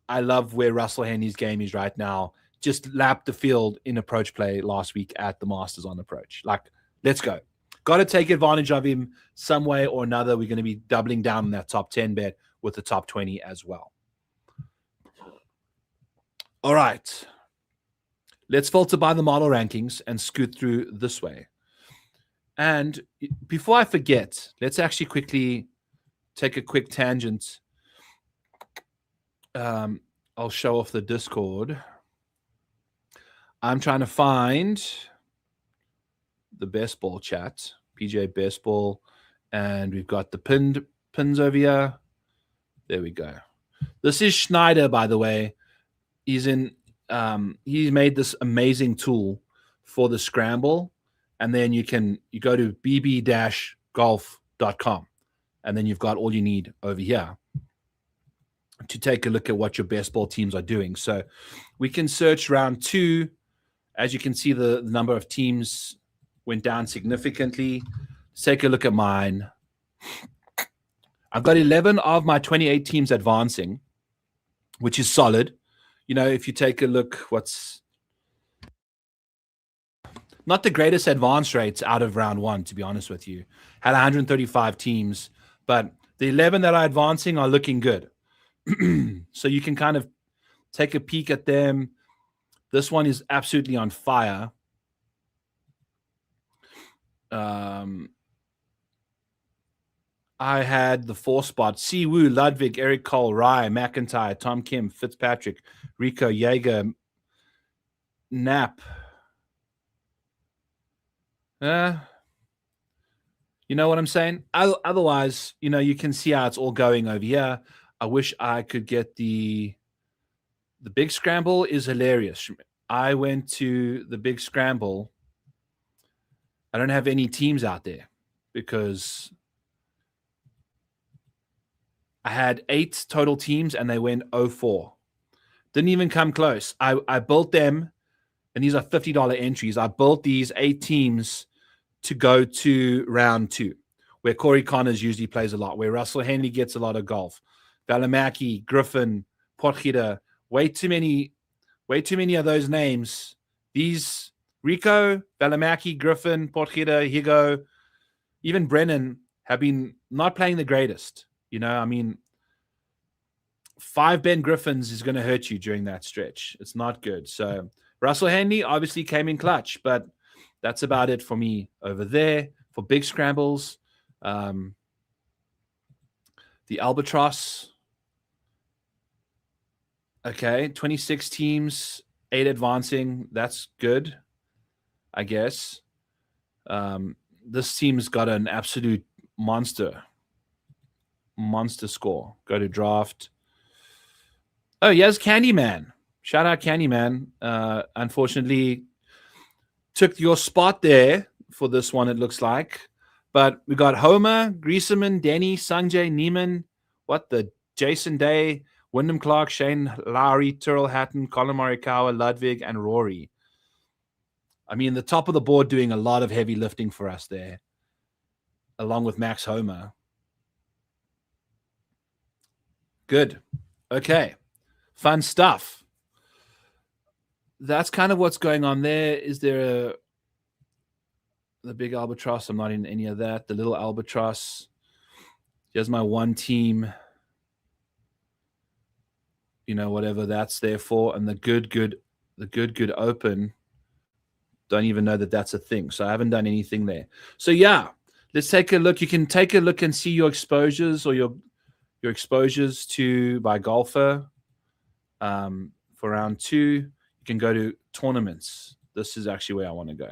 I love where Russell Henley's game is right now. Just lapped the field in approach play last week at the Masters on approach. Like, let's go. Got to take advantage of him some way or another. We're going to be doubling down on that top 10 bet with the top 20 as well. All right. Let's filter by the model rankings and scoot through this way. And before I forget, let's actually quickly take a quick tangent. I'll show off the Discord. I'm trying to find the best ball chat, PGA best ball, and we've got the pins over here. There we go. This is Schneider, by the way. He's he made this amazing tool for the scramble, and then you go to bb-golf.com, and then you've got all you need over here to take a look at what your best ball teams are doing. So we can search round 2. As you can see, the number of teams went down significantly. Let's take a look at mine. I've got 11 of my 28 teams advancing, which is solid. You know, if you take a look, what's not the greatest advance rates out of round 1, to be honest with you. Had 135 teams, but the 11 that are advancing are looking good. So you can kind of take a peek at them. This one is absolutely on fire. I had the 4 spot: Siwoo, Ludwig, Eric Cole, Rye, McIntyre, Tom Kim, Fitzpatrick, Rico, Jaeger, Knapp. You know what I'm saying? Otherwise, you can see how it's all going over here. I wish I could get the big scramble is hilarious. I went to the big scramble. I don't have any teams out there because I had 8 total teams and they went 0-4. Didn't even come close. I built them, and these are $50 entries. I built these 8 teams to go to round 2, where Corey Connors usually plays a lot, where Russell Henley gets a lot of golf. Valimaki, Griffin, Potgieter, way too many of those names. These Rico, Valimaki, Griffin, Potgieter, Higo, even Brennan have been not playing the greatest. I mean, 5 Ben Griffins is going to hurt you during that stretch. It's not good. So Russell Henley obviously came in clutch, but that's about it for me over there for big scrambles. The Albatross. Okay, 26 teams, 8 advancing. That's good, I guess. This team's got an absolute monster score. Go to draft. Oh, yes, Candyman. Shout out Candyman. Unfortunately, took your spot there for this one, it looks like. But we got Homer, Grieseman, Denny, Sanjay, Neiman, Jason Day, Wyndham Clark, Shane Lowry, Tyrrell Hatton, Colin Morikawa, Ludwig, and Rory. I mean, the top of the board doing a lot of heavy lifting for us there, along with Max Homer. Good. Okay. Fun stuff. That's kind of what's going on there. Is there the big Albatross? I'm not in any of that. The little Albatross. Here's my one team. Whatever that's there for. And the good open. Don't even know that that's a thing. So I haven't done anything there. So yeah, let's take a look. You can take a look and see your exposures or your exposures by golfer. For round 2, you can go to tournaments. This is actually where I want to go.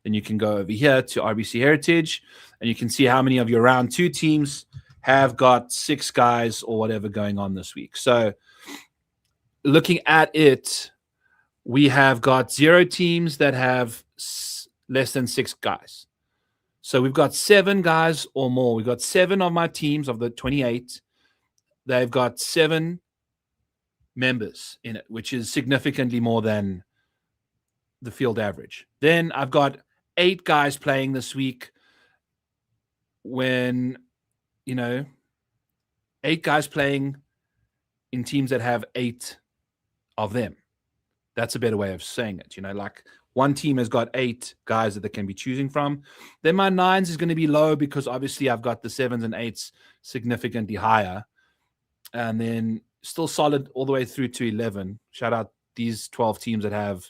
Then you can go over here to RBC Heritage, and you can see how many of your round 2 teams have got 6 guys or whatever going on this week. So looking at it, we have got 0 teams that have less than 6 guys. So we've got 7 guys or more. We've got 7 of my teams of the 28. They've got 7 members in it, which is significantly more than the field average. Then I've got 8 guys playing this week when, 8 guys playing in teams that have 8 of them. That's a better way of saying it. Like one team has got 8 guys that they can be choosing from. Then my 9s is going to be low because obviously I've got the 7s and 8s significantly higher. And then still solid all the way through to 11. Shout out these 12 teams that have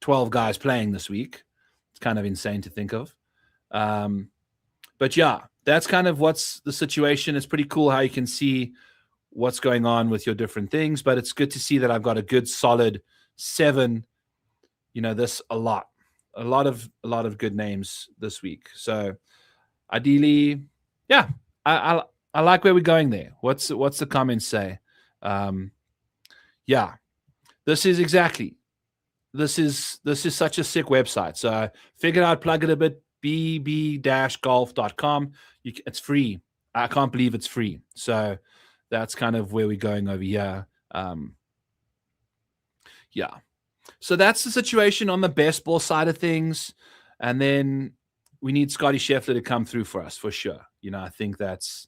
12 guys playing this week. It's kind of insane to think of. But yeah, that's kind of what's the situation. It's pretty cool how you can see what's going on with your different things, but it's good to see that I've got a good solid 7, this a lot of good names this week. So ideally, yeah, I like where we're going there. What's the comments say? Yeah, this is such a sick website. So I figured I'd plug it a bit. bb-golf.com. It's free. I can't believe it's free. So that's kind of where we're going over here. Yeah. So that's the situation on the best ball side of things. And then we need Scotty Scheffler to come through for us for sure. I think that's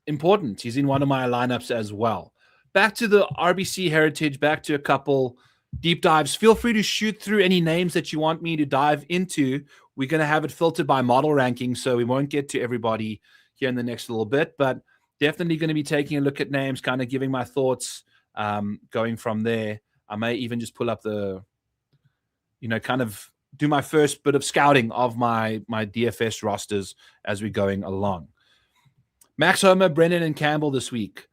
important. He's in one of my lineups as well. Back to the RBC Heritage, back to a couple deep dives. Feel free to shoot through any names that you want me to dive into. We're going to have it filtered by model ranking, so we won't get to everybody here in the next little bit, but definitely going to be taking a look at names, kind of giving my thoughts, going from there. I may even just pull up kind of do my first bit of scouting of my DFS rosters as we're going along. Max Homer, Brennan, and Campbell this week.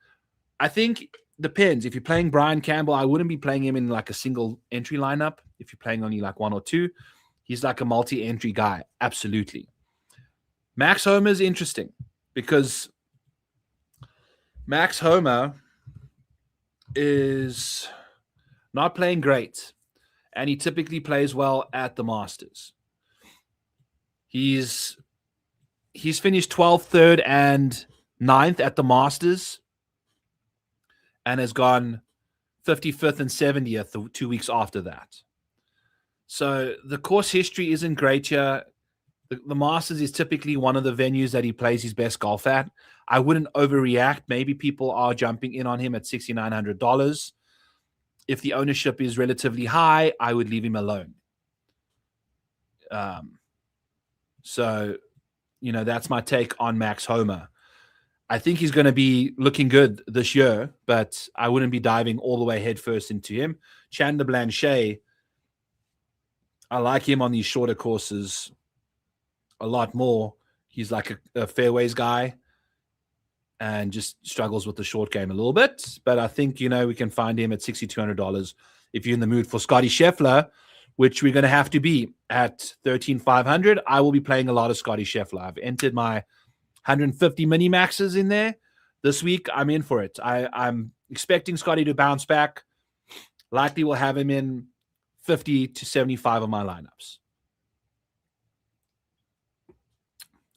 I think depends. If you're playing Brian Campbell, I wouldn't be playing him in like a single entry lineup. If you're playing only like 1 or 2, he's like a multi-entry guy. Absolutely. Max Homa is interesting because Max Homa is not playing great, and he typically plays well at the Masters. He's finished 12th, 3rd, and 9th at the Masters, and has gone 55th and 70th the 2 weeks after that. So the course history isn't great here. The Masters is typically one of the venues that he plays his best golf at. I wouldn't overreact. Maybe people are jumping in on him at $6,900. If the ownership is relatively high, I would leave him alone. So, that's my take on Max Homa. I think he's going to be looking good this year, but I wouldn't be diving all the way headfirst into him. Chandler Blanchet, I like him on these shorter courses a lot more. He's like a fairways guy and just struggles with the short game a little bit. But I think, we can find him at $6,200 if you're in the mood for Scotty Scheffler, which we're going to have to be at $13,500. I will be playing a lot of Scotty Scheffler. I've entered my 150 mini maxes in there this week. I'm in for it. I'm expecting Scotty to bounce back. Likely will have him in 50 to 75 of my lineups.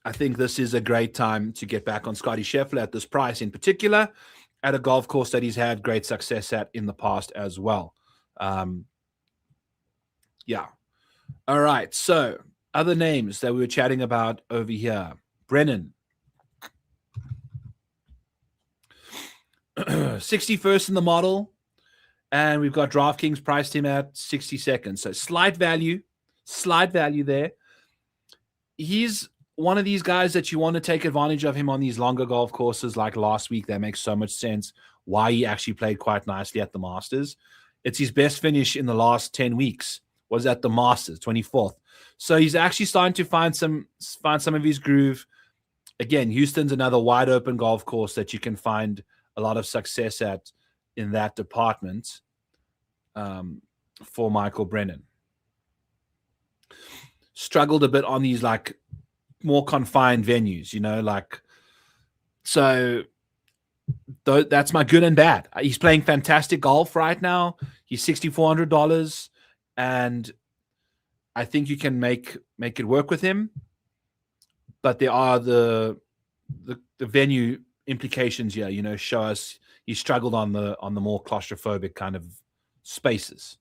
I think this is a great time to get back on Scotty Scheffler at this price, in particular at a golf course that he's had great success at in the past as well. Yeah. All right. So other names that we were chatting about over here. Brennan. 61st in the model. And we've got DraftKings priced him at 62nd. So slight value there. He's one of these guys that you want to take advantage of him on these longer golf courses like last week. That makes so much sense why he actually played quite nicely at the Masters. It's his best finish in the last 10 weeks was at the Masters, 24th. So he's actually starting to find some of his groove. Again, Houston's another wide open golf course that you can find a lot of success at in that department for Michael Brennan. Struggled a bit on these like more confined venues, so that's my good and bad. He's playing fantastic golf right now. He's $6,400, and I think you can make it work with him. But there are the venue implications here. Show us he struggled on the more claustrophobic kind of spaces.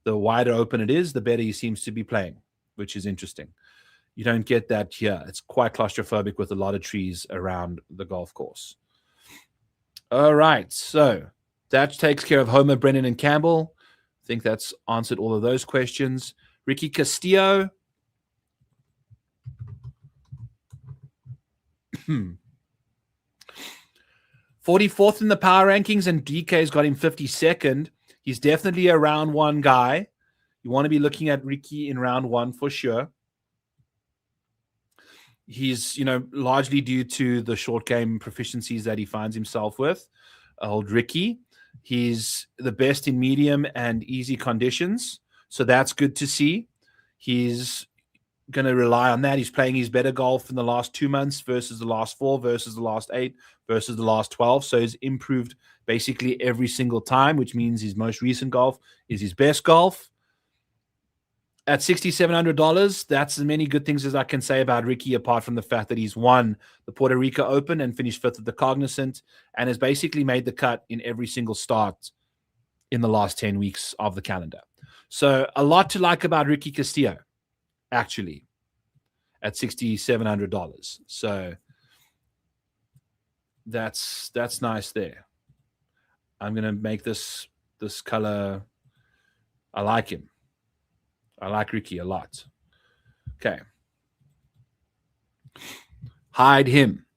The wider open it is, the better he seems to be playing, which is interesting. You don't get that here. It's quite claustrophobic with a lot of trees around the golf course. All right, so that takes care of Homer, Brennan, and Campbell. I think that's answered all of those questions. Ricky Castillo. 44th in the power rankings, and DK's got him 52nd. He's definitely a round one guy. You want to be looking at Ricky in round one for sure. He's, largely due to the short game proficiencies that he finds himself with. Old Ricky. He's the best in medium and easy conditions. So that's good to see. He's going to rely on that. He's playing his better golf in the last 2 months versus the last 4, versus the last 8, versus the last 12. So he's improved basically every single time, which means his most recent golf is his best golf. At $6,700, that's as many good things as I can say about Ricky, apart from the fact that he's won the Puerto Rico Open and finished 5th at the Cognizant and has basically made the cut in every single start in the last 10 weeks of the calendar. So a lot to like about Ricky Castillo, actually, at $6,700. So that's nice there. I'm going to make this color. I like him. I like Ricky a lot. Okay. Hide him.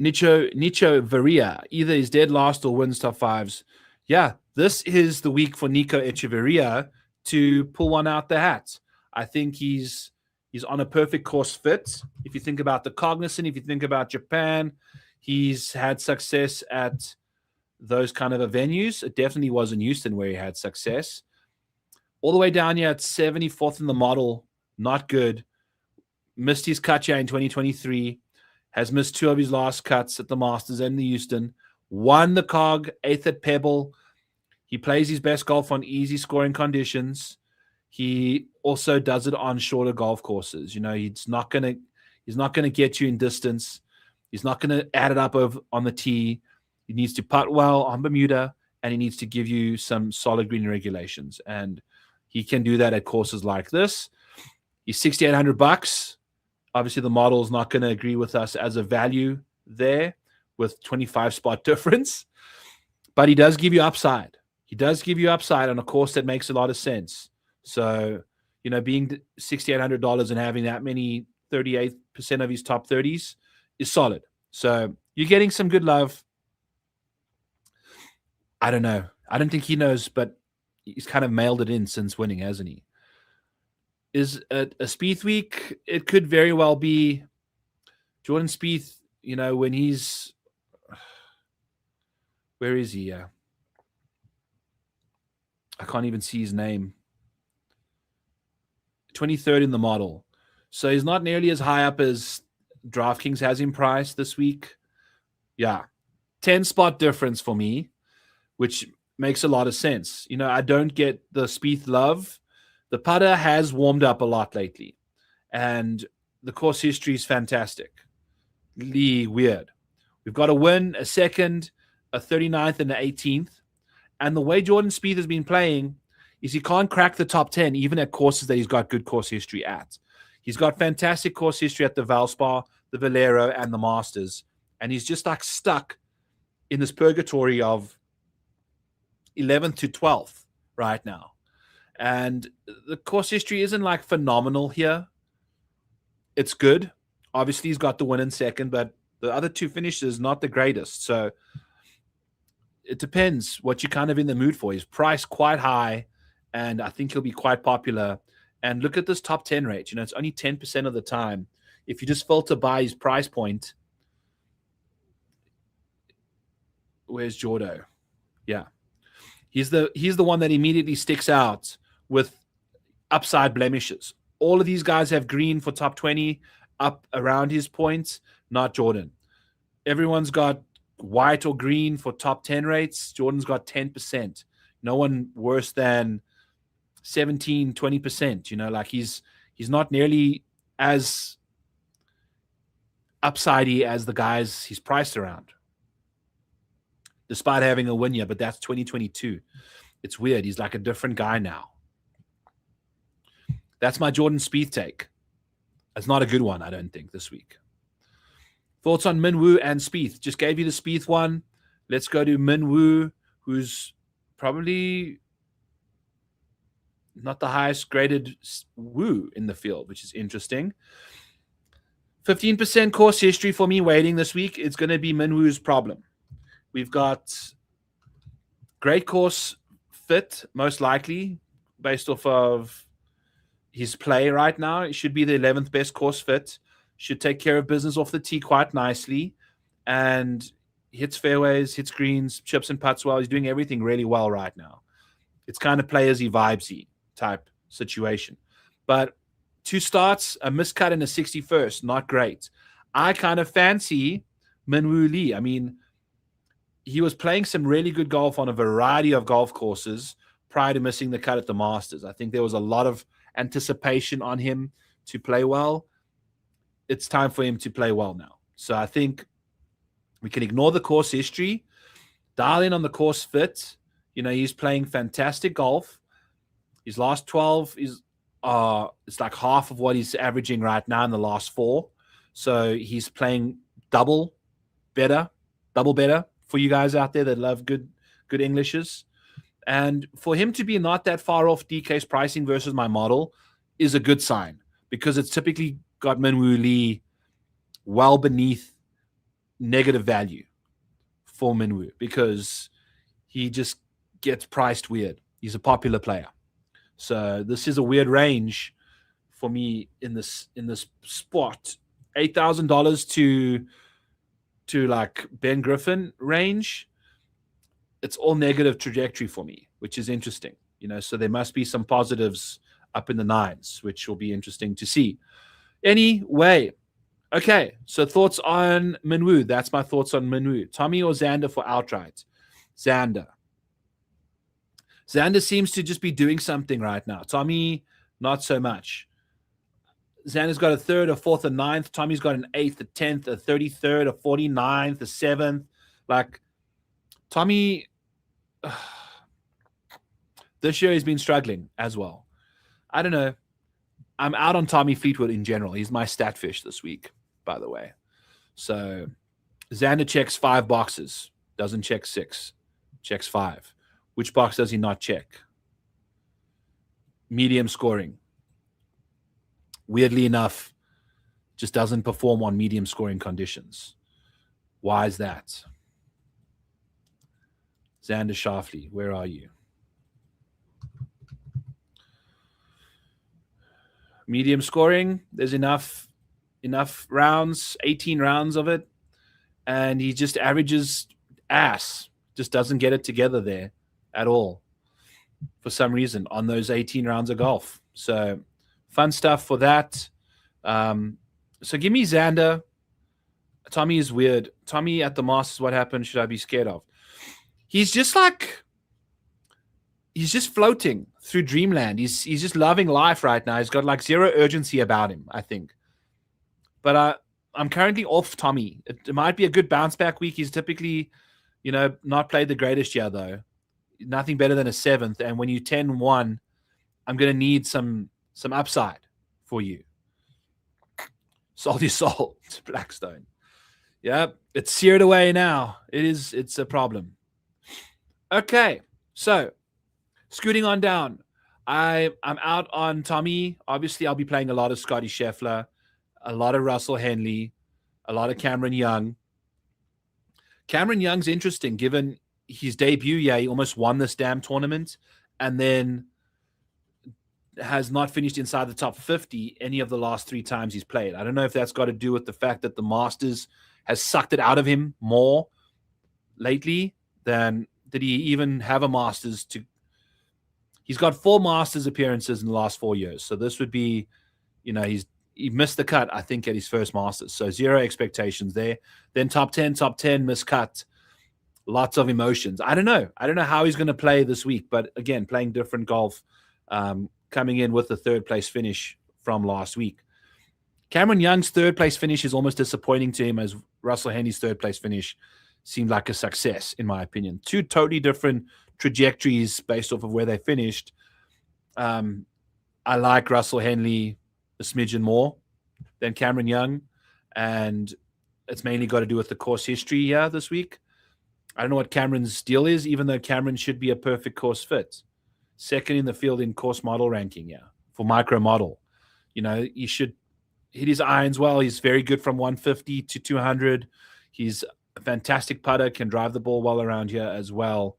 Nicho Varia. Either is dead last or wins top fives. Yeah, this is the week for Nico Echeverria to pull one out the hat. I think he's on a perfect course fit. If you think about the Cognizant, if you think about Japan, he's had success at those kind of venues. It definitely was in Houston where he had success. All the way down here at 74th in the model, not good. missed his cut here in 2023, has missed 2 of his last cuts at the Masters and the Houston, won the COG, 8th at Pebble. He plays his best golf on easy scoring conditions. He also does it on shorter golf courses. He's not gonna get you in distance. He's not gonna add it up on the tee. He needs to putt well on Bermuda, and he needs to give you some solid green regulations. And he can do that at courses like this. He's $6,800. Obviously, the model is not going to agree with us as a value there with 25 spot difference, but he does give you upside. He does give you upside on a course that makes a lot of sense. So, being $6,800 and having that many 38% of his top 30s is solid. So you're getting some good love. I don't know. I don't think he knows, but he's kind of mailed it in since winning, hasn't he? Is a Spieth week? It could very well be. Jordan Spieth, when he's... Where is he? I can't even see his name. 23rd in the model. So he's not nearly as high up as DraftKings has him priced this week. Yeah. 10 spot difference for me, which makes a lot of sense. I don't get the Spieth love. The putter has warmed up a lot lately, and the course history is fantastic. Weird. We've got a win, a second, a 39th, and an 18th. And the way Jordan Spieth has been playing is he can't crack the top 10, even at courses that he's got good course history at. He's got fantastic course history at the Valspar, the Valero, and the Masters. And he's just like stuck in this purgatory of 11th to 12th right now. And the course history isn't like phenomenal here. It's good. Obviously, he's got the win in second, but the other 2 finishes not the greatest. So it depends what you're kind of in the mood for. He's priced quite high, and I think he'll be quite popular. And look at this top 10 rate. It's only 10% of the time. If you just filter by his price point, where's Jordo? Yeah. He's the one that immediately sticks out with upside blemishes. All of these guys have green for top 20 up around his points, not Jordan. Everyone's got white or green for top 10 rates. Jordan's got 10%. No one worse than 17, 20%. He's not nearly as upsidey as the guys he's priced around, despite having a win year, but that's 2022. It's weird. He's like a different guy now. That's my Jordan Spieth take. It's not a good one, I don't think, this week. Thoughts on Minwoo and Spieth? Just gave you the Spieth one. Let's go to Minwoo, who's probably not the highest graded Woo in the field, which is interesting. 15% course history for me waiting this week. It's going to be Minwoo's problem. We've got great course fit, most likely, based off of his play right now. It should be the 11th best course fit. Should take care of business off the tee quite nicely. And hits fairways, hits greens, chips and putts well. He's doing everything really well right now. It's kind of players-y, vibes-y type situation. But 2 starts, a miscut and a 61st, not great. I kind of fancy Minwoo Lee. I mean, he was playing some really good golf on a variety of golf courses prior to missing the cut at the Masters. I think there was a lot of anticipation on him to play well. It's time for him to play well now. So I think we can ignore the course history, dial in on the course fit. He's playing fantastic golf. His last 12 is it's like half of what he's averaging right now in the last 4. So he's playing double better for you guys out there that love good Englishes. And for him to be not that far off DK's pricing versus my model is a good sign, because it's typically got Minwoo Lee well beneath negative value for Minwoo, because he just gets priced weird. He's a popular player. So this is a weird range for me in this spot. $8,000 to like Ben Griffin range. It's all negative trajectory for me, which is interesting. So there must be some positives up in the 9s, which will be interesting to see. Anyway, okay. So thoughts on Minwoo. That's my thoughts on Minwoo. Tommy or Xander for outright? Xander. Xander seems to just be doing something right now. Tommy, not so much. Xander's got a 3rd, a 4th, a 9th. Tommy's got an 8th, a 10th, a 33rd, a 49th, a 7th. Like, Tommy, this year he's been struggling as well. I don't know. I'm out on Tommy Fleetwood in general. He's my stat fish this week, by the way. So Xander checks 5 boxes, doesn't check 6, checks 5. Which box does he not check? Medium scoring. Weirdly enough, just doesn't perform on medium scoring conditions. Why is that? Xander Schauffele, where are you? Medium scoring, there's enough rounds, 18 rounds of it, and he just averages ass. Just doesn't get it together there at all for some reason on those 18 rounds of golf. So fun stuff for that. So give me Xander. Tommy is weird. Tommy at the Masters, what happened? Should I be scared of? He's just floating through dreamland. He's just loving life right now. He's got like zero urgency about him, I think. But I'm currently off Tommy. It might be a good bounce back week. He's typically, not played the greatest year though. Nothing better than a 7th. And when you 10-1, I'm going to need some upside for you. Sold your soul to Blackstone. Yep, it's seared away now. It's a problem. Okay, so scooting on down. I'm out on Tommy. Obviously, I'll be playing a lot of Scotty Scheffler, a lot of Russell Henley, a lot of Cameron Young. Cameron Young's interesting given his debut. Yeah, he almost won this damn tournament and then has not finished inside the top 50 any of the last 3 times he's played. I don't know if that's got to do with the fact that the Masters has sucked it out of him more lately than did he even have a Masters to. He's got 4 Masters appearances in the last 4 years. So this would be, he missed the cut, I think, at his first Masters. So 0 expectations there. Then top 10, miscut. Lots of emotions. I don't know how he's going to play this week, but again, playing different golf, coming in with the 3rd place finish from last week. Cameron Young's 3rd place finish is almost disappointing to him as Russell Henley's 3rd place finish seemed like a success, in my opinion. 2 totally different trajectories based off of where they finished. I like Russell Henley a smidgen more than Cameron Young, and it's mainly got to do with the course history here this week. I don't know what Cameron's deal is, even though Cameron should be a perfect course fit. 2nd in the field in course model ranking, for micro model. He should hit his irons well. He's very good from 150 to 200. He's a fantastic putter, can drive the ball well around here as well.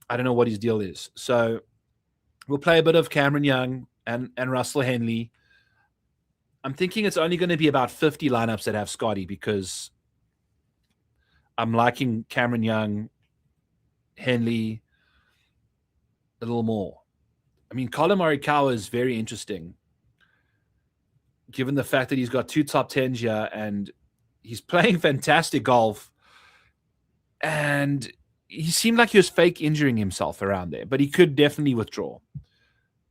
I don't know what his deal is. So we'll play a bit of Cameron Young and Russell Henley. I'm thinking it's only going to be about 50 lineups that have Scotty because I'm liking Cameron Young, Henley a little more. I mean, Colin Morikawa is very interesting given the fact that he's got 2 top 10s here and he's playing fantastic golf. And he seemed like he was fake injuring himself around there, but he could definitely withdraw.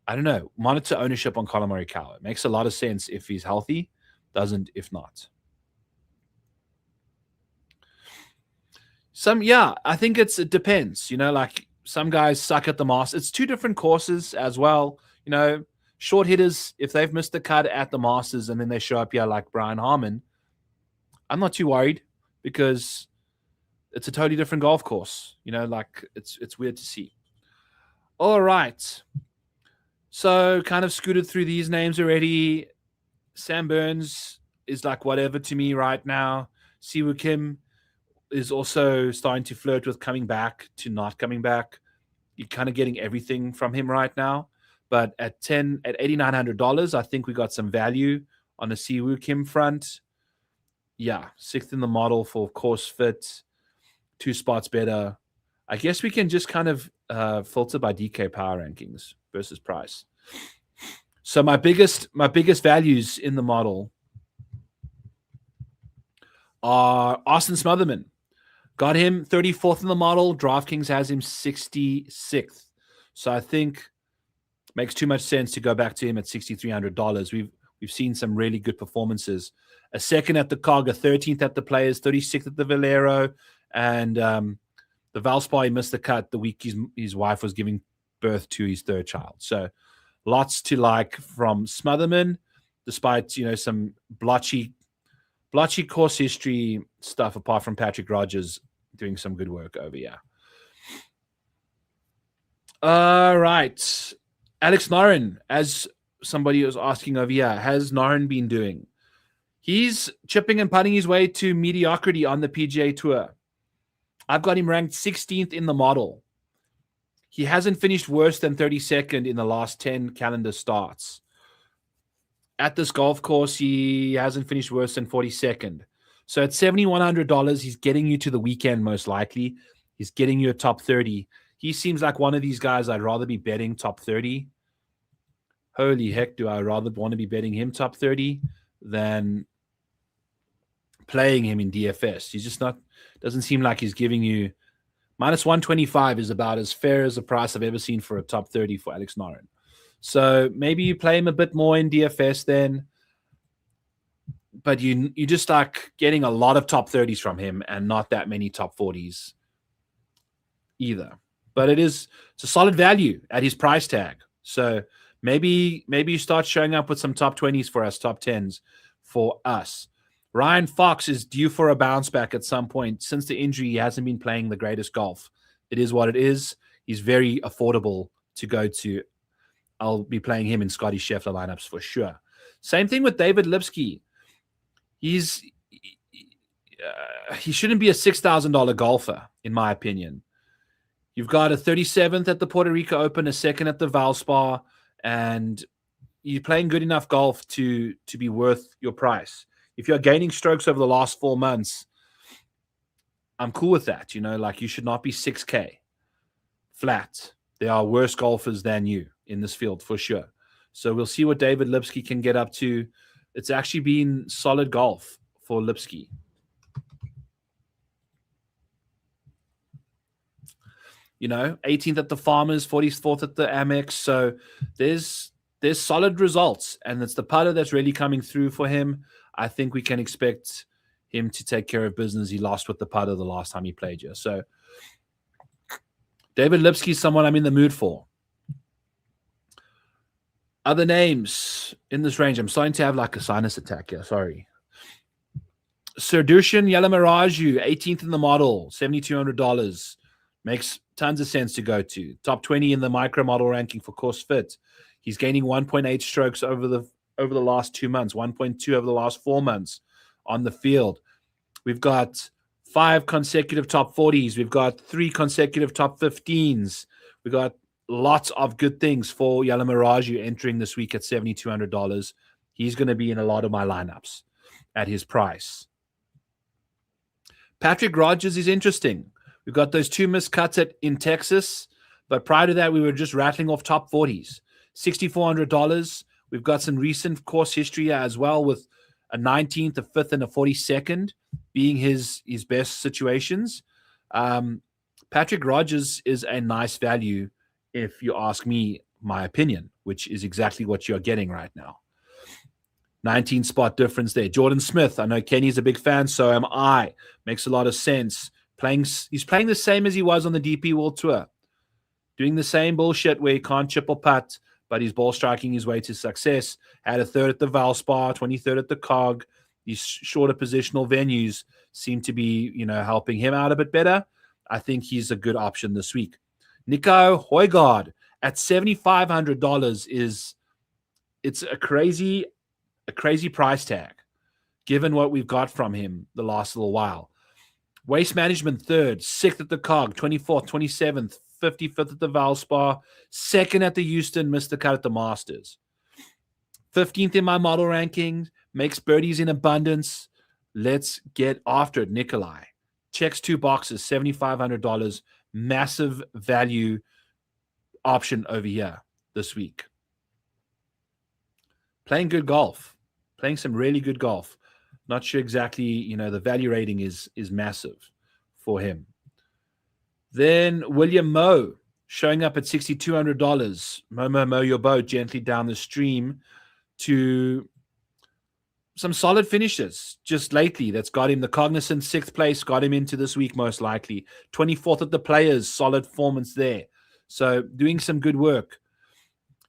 I don't know. Monitor ownership on Colin Morikawa. It makes a lot of sense if he's healthy. Doesn't if not. I think it depends. Like some guys suck at the Masters. It's 2 different courses as well. Short hitters, if they've missed the cut at the Masters and then they show up here like Brian Harmon, I'm not too worried because it's a totally different golf course. Like it's weird to see. All right. So kind of scooted through these names already. Sam Burns is like whatever to me right now. Siwoo Kim is also starting to flirt with coming back to not coming back. You're kind of getting everything from him right now. But at $8,900, I think we got some value on the Siwoo Kim front. Yeah, 6th in the model for course fit, 2 spots better. I guess we can just kind of filter by DK power rankings versus price. So my biggest values in the model are Austin Smotherman. Got him 34th in the model. DraftKings has him 66th. So I think makes too much sense to go back to him at $6,300. We've seen some really good performances. A second at the COG, a 13th at the Players, 36th at the Valero, and the Valspar, he missed the cut the week his wife was giving birth to his third child. So lots to like from Smotherman, despite some blotchy course history stuff. Apart from Patrick Rodgers doing some good work over here. All right, Alex Noren, as somebody was asking over here, has Noren been doing? He's chipping and putting his way to mediocrity on the PGA Tour. I've got him ranked 16th in the model. He hasn't finished worse than 32nd in the last 10 calendar starts. At this golf course, he hasn't finished worse than 42nd. So at $7,100, he's getting you to the weekend most likely. He's getting you a top 30. He seems like one of these guys I'd rather be betting top 30. Holy heck, do I rather want to be betting him top 30 than playing him in DFS. He's just not, doesn't seem like he's giving you minus 125 is about as fair as a price I've ever seen for a top 30 for Alex Noren. So maybe you play him a bit more in DFS then, but you just like getting a lot of top 30s from him and not that many top 40s either. But it's a solid value at his price tag. So maybe you start showing up with some top 20s for us, top 10s for us. Ryan Fox is due for a bounce back at some point. Since the injury, he hasn't been playing the greatest golf. It is what it is. He's very affordable to go to. I'll be playing him in Scotty Scheffler lineups for sure. Same thing with David Lipsky. He shouldn't be a $6,000 golfer, in my opinion. You've got a 37th at the Puerto Rico Open, a second at the Valspar, and you're playing good enough golf to be worth your price. If you're gaining strokes over the last 4 months, I'm cool with that. Like you should not be 6K flat. There are worse golfers than you in this field for sure. So we'll see what David Lipsky can get up to. It's actually been solid golf for Lipsky. you know, 18th at the Farmers, 44th at the Amex. So there's solid results, and it's the putter that's really coming through for him. I think we can expect him to take care of business. He lost with the putter the last time he played here. So David Lipsky is someone I'm in the mood for. Other names in this range. I'm starting to have like a sinus attack here. Sorry. Serdushin Yalamaraju, 18th in the model, $7,200. Makes tons of sense to go to. Top 20 in the micro model ranking for course fit. He's gaining 1.8 strokes over the last 2 months, 1.2 over the last 4 months on the field. We've got 5 consecutive top 40s. We've got 3 consecutive top 15s. We've got lots of good things for Yalamaraju entering this week at $7,200. He's going to be in a lot of my lineups at his price. Patrick Rodgers is interesting. We've got those 2 missed cuts in Texas, but prior to that, we were just rattling off top 40s. $6,400. We've got some recent course history as well, with a 19th, a 5th, and a 42nd being his best situations. Patrick Rodgers is a nice value, if you ask me my opinion, which is exactly what you're getting right now. 19 spot difference there. Jordan Smith, I know Kenny's a big fan, so am I. Makes a lot of sense. He's playing the same as he was on the DP World Tour. Doing the same bullshit where he can't chip or putt, but he's ball striking his way to success. Had a 3rd at the Valspar, 23rd at the COG. These shorter positional venues seem to be, helping him out a bit better. I think he's a good option this week. Nico Højgaard at $7,500 it's a crazy price tag, given what we've got from him the last little while. Waste Management 3rd, 6th at the COG, 24th, 27th, 55th at the Valspar, 2nd at the Houston, missed the cut at the Masters. 15th in my model rankings, makes birdies in abundance. Let's get after it, Nikolai. Checks 2 boxes, $7,500. Massive value option over here this week. Playing good golf. Playing some really good golf. Not sure exactly, the value rating is massive for him. Then William Moe showing up at $6,200. Mow your boat gently down the stream to some solid finishes just lately. That's got him the Cognizant 6th place, got him into this week most likely. 24th at the Players, solid performance there. So doing some good work.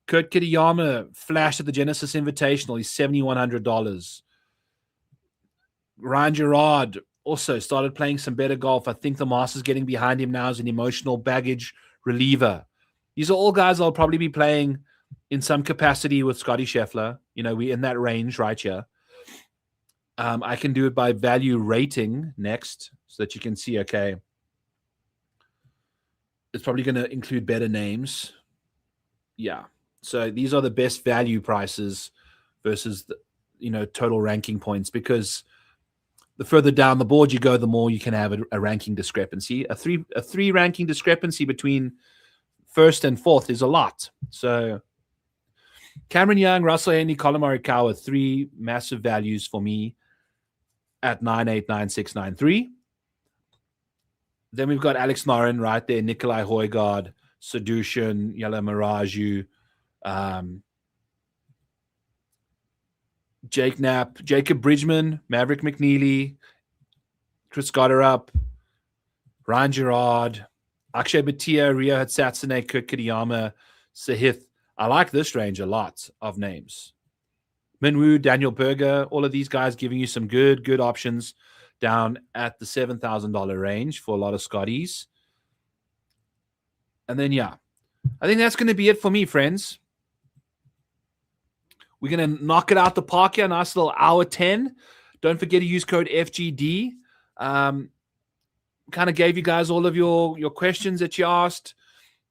Kurt Kitayama flashed at the Genesis Invitational. He's $7,100. Ryan Gerard also started playing some better golf. I think the Masters getting behind him now as an emotional baggage reliever. These are all guys I'll probably be playing in some capacity with Scotty Scheffler. We're in that range right here. I can do it by value rating next so that you can see, okay, it's probably going to include better names. Yeah. So these are the best value prices versus the, total ranking points, because the further down the board you go, the more you can have a ranking discrepancy. A three ranking discrepancy between first and fourth is a lot. So Cameron Young, Russell Henley, Colin Morikawa, 3 massive values for me at 9.8, 9.6, 9.3. Then we've got Alex Noren right there, Nikolai Højgaard, Seduction, Yella Miraju, Jake Knapp, Jacob Bridgman, Maverick McNeely, Chris Gotterup, Ryan Gerard, Akshay Bhatia, Rio Hatsatsune, Kurt Kitayama, Sahith. I like this range a lot of names. Minwoo, Daniel Berger, all of these guys giving you some good options down at the $7,000 range for a lot of Scotties. And then, yeah, I think that's going to be it for me, friends. We're going to knock it out the park here. Nice little hour 10. Don't forget to use code FGD. Kind of gave you guys all of your questions that you asked.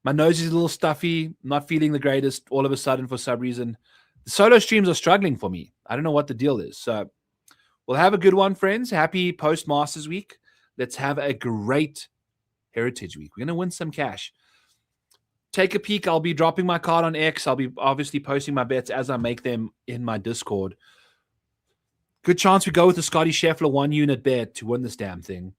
My nose is a little stuffy. Not feeling the greatest all of a sudden for some reason. The solo streams are struggling for me. I don't know what the deal is. So we'll have a good one, friends. Happy post-Masters week. Let's have a great Heritage week. We're going to win some cash. Take a peek. I'll be dropping my card on X. I'll be obviously posting my bets as I make them in my Discord. Good chance we go with the Scotty Scheffler 1-unit bet to win this damn thing,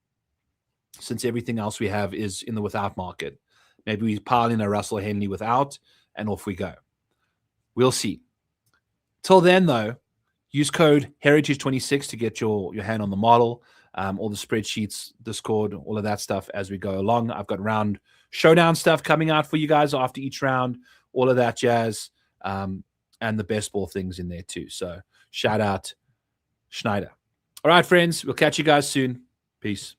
since everything else we have is in the without market. Maybe we pile in a Russell Henley without, and off we go. We'll see. Till then, though, use code Heritage26 to get your hand on the model, all the spreadsheets, Discord, all of that stuff as we go along. I've got round showdown stuff coming out for you guys after each round, all of that jazz, and the best ball things in there too. So shout out Schneider. All right, friends, we'll catch you guys soon. Peace.